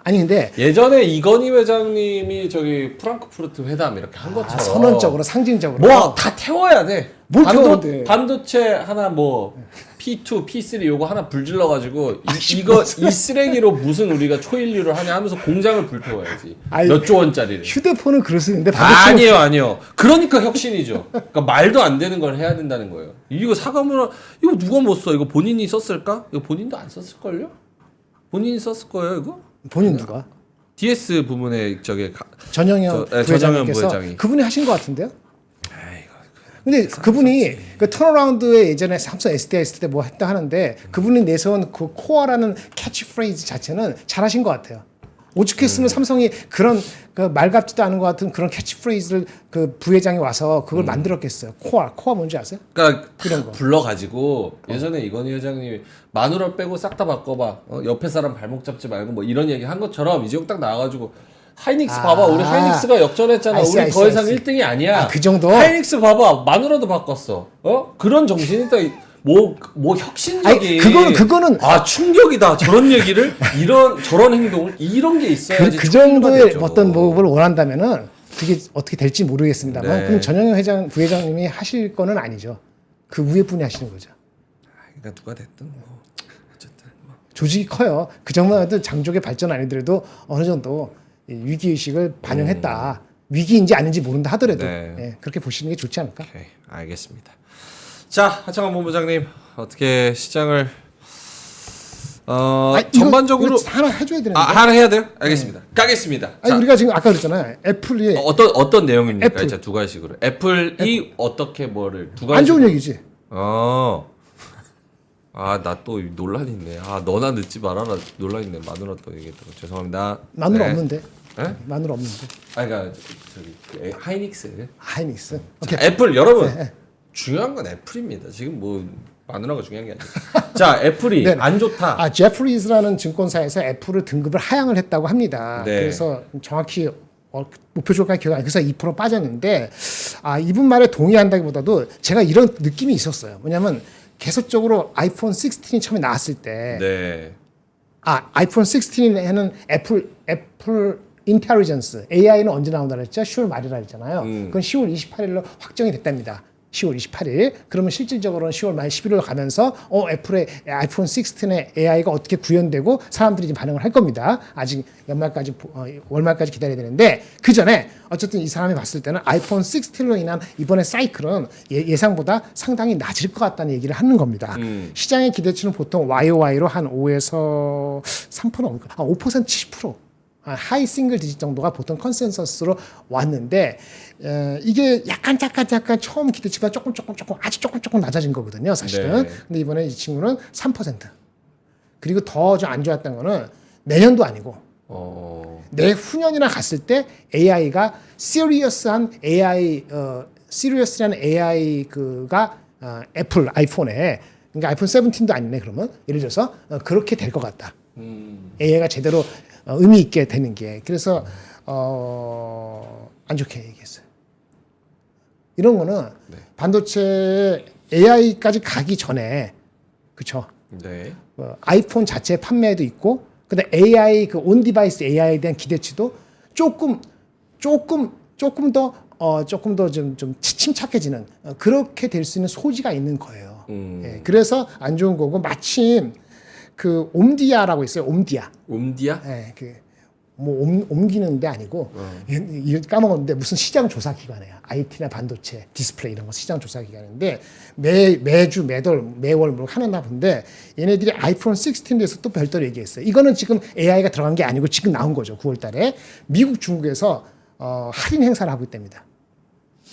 아니 근데 예전에 이건희 회장님이 저기 프랑크푸르트 회담 이렇게 한 것처럼 선언적으로 상징적으로 뭐 다 태워야 돼. 뭘 태우는데? 반도체 하나 뭐 P2, P3 요거 하나 불질러 가지고 이 쓰레기로 무슨 우리가 초일류를 하냐 하면서 공장을 불태워야지. 아니, 몇 조 원짜리를. 휴대폰은 그럴 수 있는데 아니에요. 그러니까 혁신이죠. 그러니까 말도 안 되는 걸 해야 된다는 거예요. 이거 사과문을 이거 누가 못 써? 이거 본인이 썼을까? 이거 본인도 안 썼을 걸요? 본인이 썼을 거예요, 이거? 본인 누가? DS 부문에 저게 전영현 전영현 부회장님께서 부회장이. 그분이 하신 것 같은데요? 근데 그분이 그 턴어라운드에 예전에 삼성 SDI 있을 때 뭐 했다 하는데 그분이 내세운 그 코어라는 캐치프레이즈 자체는 잘하신 것 같아요. 오죽했으면 삼성이 그런 그 말 같지도 않은 것 같은 그런 캐치프레이즈를 그 부회장이 와서 그걸 만들었겠어요. 코어 뭔지 아세요? 그러니까 이런 다 거. 불러가지고 예전에 이건희 회장님이 마누라 빼고 싹 다 바꿔봐. 옆에 사람 발목 잡지 말고 뭐 이런 얘기 한 것처럼 이재용 딱 나와가지고 하이닉스 봐봐. 우리 하이닉스가 역전했잖아. 알았어, 우리 알았어, 더 이상 알았어. 1등이 아니야. 그 정도? 하이닉스 봐봐. 마누라도 바꿨어. 그런 정신이 딱 뭐 혁신적인. 아니, 그거는 아 충격이다. 저런 얘기를 저런 행동을 이런 게 있어야지. 그 촉구가 정도의 되죠. 어떤 모습을 원한다면은 그게 어떻게 될지 모르겠습니다만 네. 그럼 전영현 부회장님이 하실 거는 아니죠. 그 위에 분이 하시는 거죠. 그러니까 누가 됐든 뭐 어쨌든 뭐. 조직이 커요. 그 정도만 해도 장족의 발전 아니더라도 어느 정도 이 위기의식을 반영했다. 위기인지 아닌지 모른다 하더라도 네. 예, 그렇게 보시는 게 좋지 않을까? 오케이, 알겠습니다. 자, 하창원 본부장님 어떻게 시장을 이거 전반적으로 하나 해줘야 되는데. 하나 해야 돼요? 알겠습니다. 까겠습니다. 아니 자, 우리가 지금 아까 그랬잖아요. 애플이 어떤 내용입니까? 애플. 자, 두 가지식으로 애플이 어떻게 뭐를 두 가지 안 좋은 얘기지. 나 또 논란 있네. 너나 늦지 말아라 논란 있네. 마누라 또 얘기했다고. 죄송합니다. 마누라 네. 없는데. 네? 마누라 없는데. 그러니까 저기 하이닉스. 하이닉스. 자, 애플 여러분 중요한 건 애플입니다. 지금 뭐 마누라가 중요한 게 아니에요. 자, 애플이 네. 안 좋다. 제프리즈라는 증권사에서 애플을 등급을 하향을 했다고 합니다. 네. 그래서 정확히 목표 주가가 기억 안 나서 2% 빠졌는데 이분 말에 동의한다기보다도 제가 이런 느낌이 있었어요. 뭐냐면 계속적으로 아이폰 16이 처음에 나왔을 때 네. 아이폰 16에는 애플 인텔리전스 AI는 언제 나온다 그랬죠? 10월 말이라 했잖아요. 그건 10월 28일로 확정이 됐답니다. 10월 28일. 그러면 실질적으로는 10월 말 11일로 가면서 애플의 아이폰 16의 AI가 어떻게 구현되고 사람들이 지금 반응을 할 겁니다. 아직 연말까지 월말까지 기다려야 되는데 그 전에 어쨌든 이 사람이 봤을 때는 아이폰 16로 인한 이번에 사이클은 예상보다 상당히 낮을 것 같다는 얘기를 하는 겁니다. 시장의 기대치는 보통 YOY로 한 5에서 3% 넘을까? 5% 7%. 하이 싱글 디짓 정도가 보통 컨센서스로 왔는데 이게 약간 처음 기대치가 조금 아주 조금 낮아진 거거든요 사실은. 네. 근데 이번에 이 친구는 3%. 그리고 더 좀 안 좋았던 거는 내년도 아니고 내후년이나 갔을 때 AI가 시리어스한 AI 시리어스라는 AI 그가 애플 아이폰에 그러니까 아이폰 17도 아니네 그러면 예를 들어서 그렇게 될 것 같다. AI가 제대로 의미 있게 되는 게 그래서 안 좋게 얘기했어요. 이런 거는 반도체 AI까지 가기 전에 그렇죠. 네. 아이폰 자체 판매도 있고 근데 AI 그 온 디바이스 AI에 대한 기대치도 조금 더 좀 침착해지는 그렇게 될 수 있는 소지가 있는 거예요. 예, 그래서 안 좋은 거고 마침 그 옴디아라고 있어요. 옴디아. 예, 뭐 옮기는 데 아니고 이거 까먹었는데 무슨 시장 조사 기관이에요. IT나 반도체, 디스플레이 이런 거 시장 조사 기관인데 매주 매월 뭐 하나 본데 얘네들이 아이폰 16에 대해서 또 별도로 얘기했어요. 이거는 지금 AI가 들어간 게 아니고 지금 나온 거죠. 9월 달에 미국 중국에서 할인 행사를 하고 있답니다.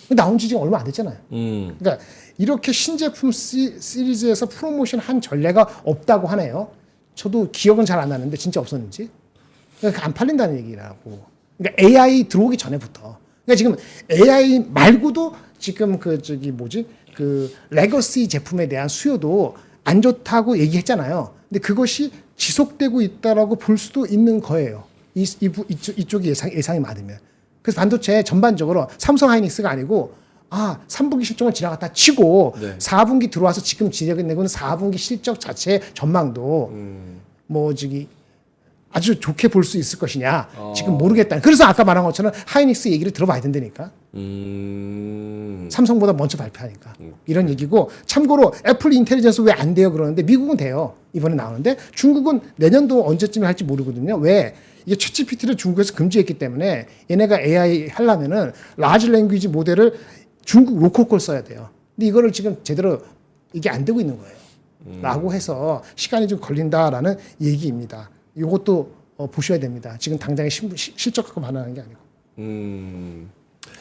나온 지 지금 얼마 안 됐잖아요. 그러니까 이렇게 신제품 시리즈에서 프로모션 한 전례가 없다고 하네요. 저도 기억은 잘 안 나는데 진짜 없었는지. 그러니까 안 팔린다는 얘기라고. 그러니까 AI 들어오기 전에부터. 그러니까 지금 AI 말고도 지금 그 레거시 제품에 대한 수요도 안 좋다고 얘기했잖아요. 근데 그것이 지속되고 있다라고 볼 수도 있는 거예요. 이쪽이 예상이 맞으면. 그래서 반도체 전반적으로 삼성 하이닉스가 아니고 3분기 실적을 지나갔다 치고 네. 4분기 들어와서 지금 진행되고 있는 4분기 실적 자체의 전망도 아주 좋게 볼 수 있을 것이냐 지금 모르겠다. 그래서 아까 말한 것처럼 하이닉스 얘기를 들어봐야 된다니까. 삼성보다 먼저 발표하니까 이런 얘기고 참고로 애플 인텔리전스 왜 안 돼요 그러는데 미국은 돼요. 이번에 나오는데 중국은 내년도 언제쯤에 할지 모르거든요. 왜? 이게 챗GPT를 중국에서 금지했기 때문에 얘네가 AI 하려면은 라지 랭귀지 모델을 중국 로컬 걸 써야 돼요. 근데 이거를 지금 제대로 이게 안 되고 있는 거예요. 라고 해서 시간이 좀 걸린다라는 얘기입니다. 이것도 보셔야 됩니다. 지금 당장의 실적 갖고 반응하는 게 아니고.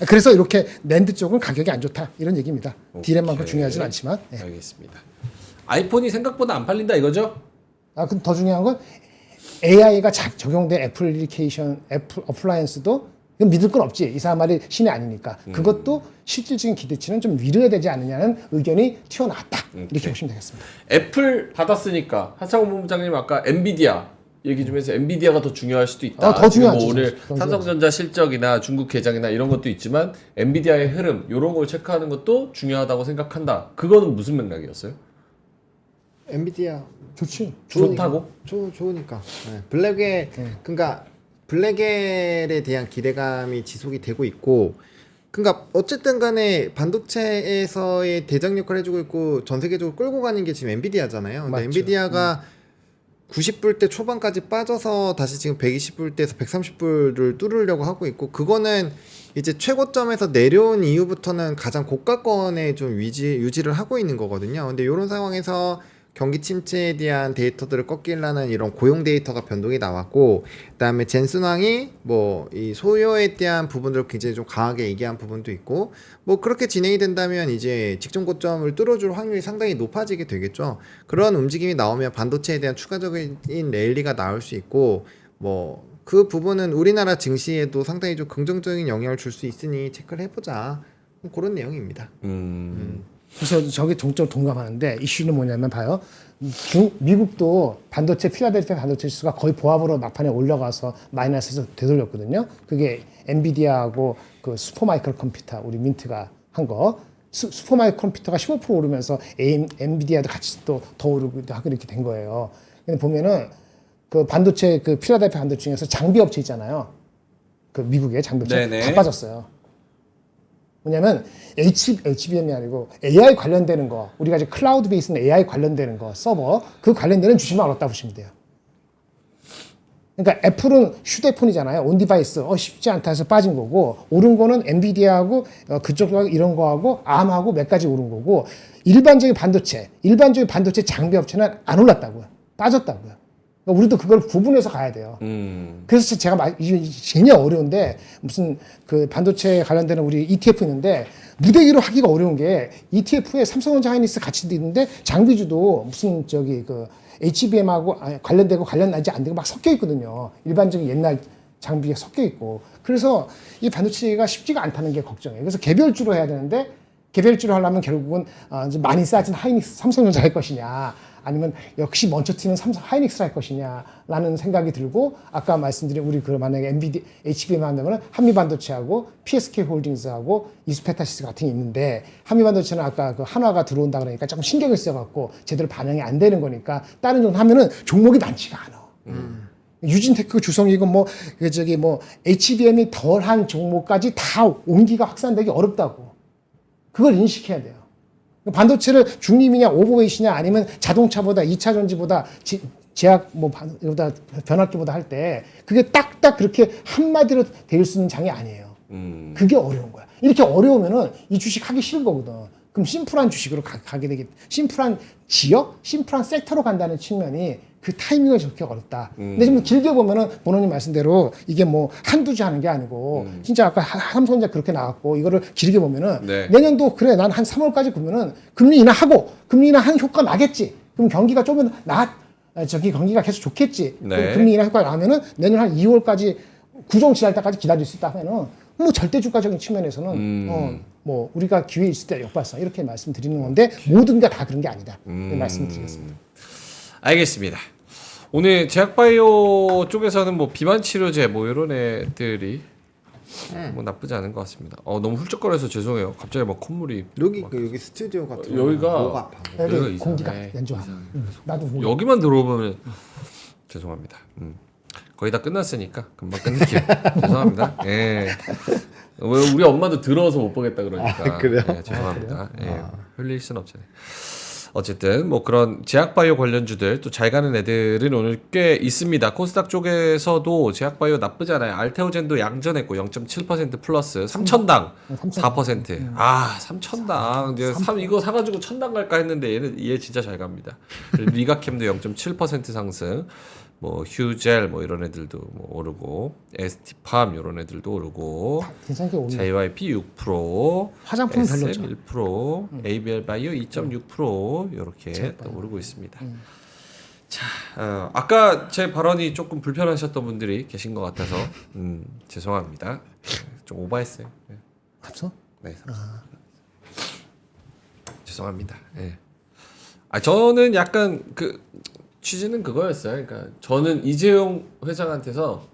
그래서 이렇게 낸드 쪽은 가격이 안 좋다 이런 얘기입니다. 디램만큼 중요하진 않지만. 네. 알겠습니다. 아이폰이 생각보다 안 팔린다 이거죠? 그럼 더 중요한 건 AI가 적용된 애플리케이션, 애플 어플라이언스도 이건 믿을 건 없지. 이 사람 말이 신이 아니니까. 그것도 실질적인 기대치는 좀 미뤄야 되지 않느냐는 의견이 튀어나왔다. 이렇게 보시면 되겠습니다. 애플 받았으니까 한창호 본부장님 아까 엔비디아 얘기 좀 해서 엔비디아가 더 중요할 수도 있다. 더 지금 중요하지. 뭐 오늘 삼성전자 실적이나 중국 개장이나 이런 것도 있지만 엔비디아의 흐름 이런 걸 체크하는 것도 중요하다고 생각한다. 그거는 무슨 맥락이었어요? 엔비디아 좋지. 좋다고? 좋으니까. 네. 그러니까 블랙엘에 대한 기대감이 지속이 되고 있고, 그러니까 어쨌든 간에 반도체에서의 대장 역할을 해주고 있고 전 세계적으로 끌고 가는 게 지금 엔비디아잖아요. 근데 맞죠. 엔비디아가 90불대 초반까지 빠져서 다시 지금 120불대에서 130불을 뚫으려고 하고 있고, 그거는 이제 최고점에서 내려온 이후부터는 가장 고가권에 좀 유지를 하고 있는 거거든요. 근데 이런 상황에서 경기 침체에 대한 데이터들을 꺾이려는 이런 고용 데이터가 변동이 나왔고, 그다음에 젠슨왕이 뭐 이 소요에 대한 부분들을 굉장히 좀 강하게 얘기한 부분도 있고, 뭐 그렇게 진행이 된다면 이제 직전 고점을 뚫어줄 확률이 상당히 높아지게 되겠죠. 그런 움직임이 나오면 반도체에 대한 추가적인 랠리가 나올 수 있고, 뭐 그 부분은 우리나라 증시에도 상당히 좀 긍정적인 영향을 줄 수 있으니 체크를 해보자, 뭐 그런 내용입니다. 그래서 저게 동감하는데 이슈는 뭐냐면 봐요. 미국도 반도체 필라델피아 반도체 지수가 거의 보합으로 막판에 올라가서 마이너스에서 되돌렸거든요. 그게 엔비디아하고 그 슈퍼마이크로 컴퓨터 우리 민트가 한 거. 슈퍼마이크로 컴퓨터가 15% 오르면서 엔비디아도 같이 또 더 오르기도 하고 이렇게 된 거예요. 근데 보면은 그 반도체 그 필라델피아 반도체 중에서 장비 업체 있잖아요. 그 미국의 장비 업체 네네. 다 빠졌어요. 뭐냐면 HBM이 아니고 AI 관련되는 거, 우리가 이제 클라우드 베이스는 AI 관련되는 거, 서버 그 관련되는 주식만 얻었다 보시면 돼요. 그러니까 애플은 휴대폰이잖아요. 온 디바이스 쉽지 않다 해서 빠진 거고, 오른 거는 엔비디아하고 그쪽하고 이런 거하고 암하고 몇 가지 오른 거고, 일반적인 반도체 장비 업체는 안 올랐다고요. 빠졌다고요. 그러니까 우리도 그걸 구분해서 가야 돼요. 그래서 제가 굉장히 어려운데, 무슨 그 반도체 관련되는 우리 ETF 있는데 무대기로 하기가 어려운 게, ETF에 삼성전자 하이닉스 같이 있는데 장비주도 무슨 저기 그 HBM하고 관련되고 관련하지 안 되고 막 섞여 있거든요. 일반적인 옛날 장비가 섞여 있고. 그래서 이 반도체가 쉽지가 않다는 게 걱정이에요. 그래서 개별주로 해야 되는데, 개별주로 하려면 결국은 많이 싸진 하이닉스 삼성전자 할 것이냐, 아니면 역시 먼저 튀는 삼성 하이닉스를 할 것이냐라는 생각이 들고, 아까 말씀드린 우리 그 만약에 HBM 한다면 한미반도체하고 PSK 홀딩스하고 이스페타시스 같은 게 있는데, 한미반도체는 아까 그 한화가 들어온다 그러니까 조금 신경을 써갖고 제대로 반영이 안 되는 거니까 다른 종 하면은 종목이 많지가 않아. 유진테크, 주성이고 뭐 HBM이 덜한 종목까지 다 온기가 확산되기 어렵다고. 그걸 인식해야 돼요. 반도체를 중립이냐 오버웨이트냐 아니면 자동차보다 2차 전지보다 제약 보다 변압기보다 할 때 그게 딱딱 그렇게 한마디로 될 수 있는 장이 아니에요. 그게 어려운 거야. 이렇게 어려우면은 이 주식 하기 싫은 거거든. 그럼 심플한 주식으로 가게 되겠, 심플한 지역, 심플한 섹터로 간다는 측면이 그 타이밍을 저렇게 어렵다. 근데 좀 길게 보면은 본원님 말씀대로 이게 뭐 한두 주 하는 게 아니고 진짜 아까 삼성전자 그렇게 나왔고, 이거를 길게 보면은 네. 내년도 그래 난 한 3월까지 보면은 금리 인하하고 금리 인하한 효과 나겠지. 그럼 경기가 조금 경기가 계속 좋겠지. 네. 금리 인하 효과 나면은 내년 한 2월까지 구정 지날 때까지 기다릴 수 있다 하면은 뭐 절대 주가적인 측면에서는 뭐 우리가 기회 있을 때 역발상 이렇게 말씀드리는 건데, 모든 게 다 그런 게 아니다. 말씀드리겠습니다. 알겠습니다. 오늘 제약바이오 쪽에서는 뭐 비만 치료제 뭐 이런 애들이 뭐 나쁘지 않은 것 같습니다. 너무 훌쩍거려서 죄송해요. 갑자기 막 콧물이 여기 막- 여기 스튜디오 같은 여기가- 목 아파. 여기 이상해. 공기가 안 좋아. 나도 뭐 여기만 들어오면 죄송합니다. 거의 다 끝났으니까 금방 끝낼게요. 죄송합니다. 예. 왜 우리 엄마도 들어서 못 보겠다 그러니까. 그래요? 예, 죄송합니다. 예. 흘릴 순 없잖아요. 어쨌든 뭐 그런 제약바이오 관련주들 또 잘 가는 애들은 오늘 꽤 있습니다. 코스닥 쪽에서도 제약바이오 나쁘지 않아요. 알테오젠도 양전했고 0.7% 플러스 3천당 4%. 아 3천당 이제 이거 사가지고 1,000당 갈까 했는데 얘 진짜 잘 갑니다. 그리고 리가캠도 0.7% 상승. 뭐 휴젤 뭐 이런 애들도 뭐 오르고 ST팜 이런 애들도 오르고 괜찮게 오르네. JYP 6%, 화장품 별로죠. SM 1%, ABL 바이오 2.6% 이렇게 또 오르고 있습니다. 자, 아까 제 발언이 조금 불편하셨던 분들이 계신 것 같아서 죄송합니다. 좀 오버했어요. 네. 합서? 네, 죄송합니다. 예. 저는 약간 그 취지는 그거였어요. 그러니까 저는 이재용 회장한테서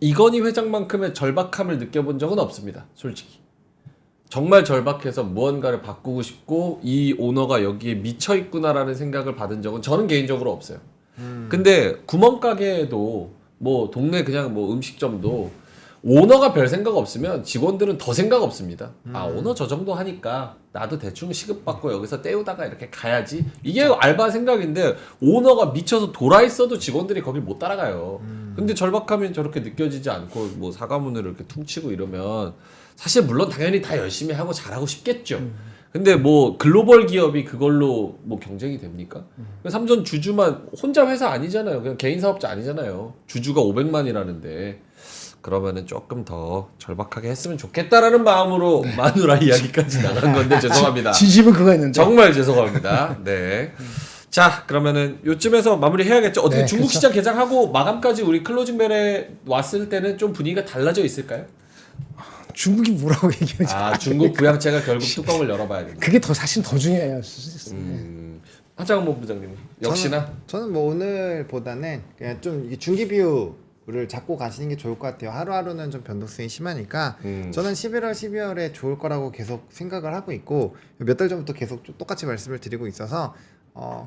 이건희 회장만큼의 절박함을 느껴본 적은 없습니다. 솔직히. 정말 절박해서 무언가를 바꾸고 싶고 이 오너가 여기에 미쳐 있구나라는 생각을 받은 적은 저는 개인적으로 없어요. 근데 구멍가게에도 뭐 동네 그냥 뭐 음식점도 오너가 별 생각 없으면 직원들은 더 생각 없습니다. 오너 저 정도 하니까 나도 대충 시급받고 여기서 때우다가 이렇게 가야지. 이게 알바 생각인데 오너가 미쳐서 돌아 있어도 직원들이 거길 못 따라가요. 근데 절박하면 저렇게 느껴지지 않고 뭐 사과문을 이렇게 퉁치고 이러면 사실 물론 당연히 다 열심히 하고 잘하고 싶겠죠. 근데 뭐 글로벌 기업이 그걸로 뭐 경쟁이 됩니까? 삼전 주주만 혼자 회사 아니잖아요. 그냥 개인 사업자 아니잖아요. 주주가 500만이라는데 그러면은 조금 더 절박하게 했으면 좋겠다라는 마음으로 마누라 이야기까지 나간 건데 죄송합니다. 진심은 그거였는데. 정말 죄송합니다. 네. 자, 그러면은 요쯤에서 마무리해야겠죠. 어떻게 네, 중국 그렇죠. 시장 개장하고 마감까지 우리 클로징 벨에 왔을 때는 좀 분위기가 달라져 있을까요? 중국이 뭐라고 얘기하지? 중국 부양체가 결국 뚜껑을 열어봐야 된다. 그게 더 사실 더 중요해요. 하장원 본부장님 역시나 저는 뭐 오늘보다는 그냥 좀 이게 중기 비율을 잡고 가시는 게 좋을 것 같아요. 하루하루는 좀 변동성이 심하니까 저는 11월, 12월에 좋을 거라고 계속 생각을 하고 있고 몇 달 전부터 계속 좀 똑같이 말씀을 드리고 있어서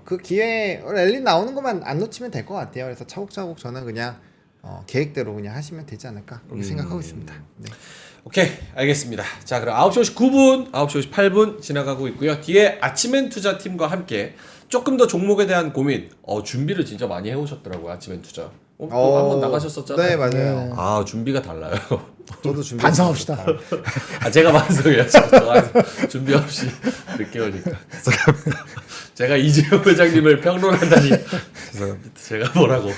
그 기회에 랠리 나오는 것만 안 놓치면 될 것 같아요. 그래서 차곡차곡 저는 그냥 계획대로 그냥 하시면 되지 않을까 그렇게 생각하고 있습니다. 네. 오케이 알겠습니다. 자 그럼 9시 59분 9시 58분 지나가고 있고요. 뒤에 아침엔 투자팀과 함께 조금 더 종목에 대한 고민 준비를 진짜 많이 해오셨더라고요. 아침엔 투자 또 한번 나가셨었잖아요. 네 맞아요. 아 준비가 달라요. 저도 준비 반성합시다. 제가 반성해요. 준비 없이 늦게 오니까. 제가 이재용 회장님을 평론한다니 죄송합니다. 제가 뭐라고.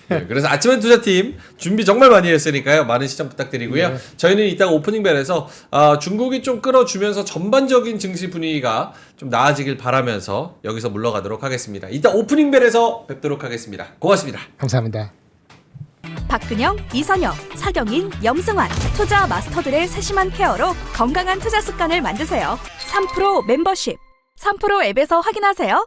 네, 그래서 아침엔 투자팀 준비 정말 많이 했으니까요. 많은 시청 부탁드리고요. 네. 저희는 이따가 오프닝 벨에서 중국이 좀 끌어주면서 전반적인 증시 분위기가 좀 나아지길 바라면서 여기서 물러가도록 하겠습니다. 이따 오프닝 벨에서 뵙도록 하겠습니다. 고맙습니다. 감사합니다. 박근영, 이선영, 사경인, 염승환 투자 마스터들의 세심한 케어로 건강한 투자 습관을 만드세요. 3프로 멤버십 3프로 앱에서 확인하세요.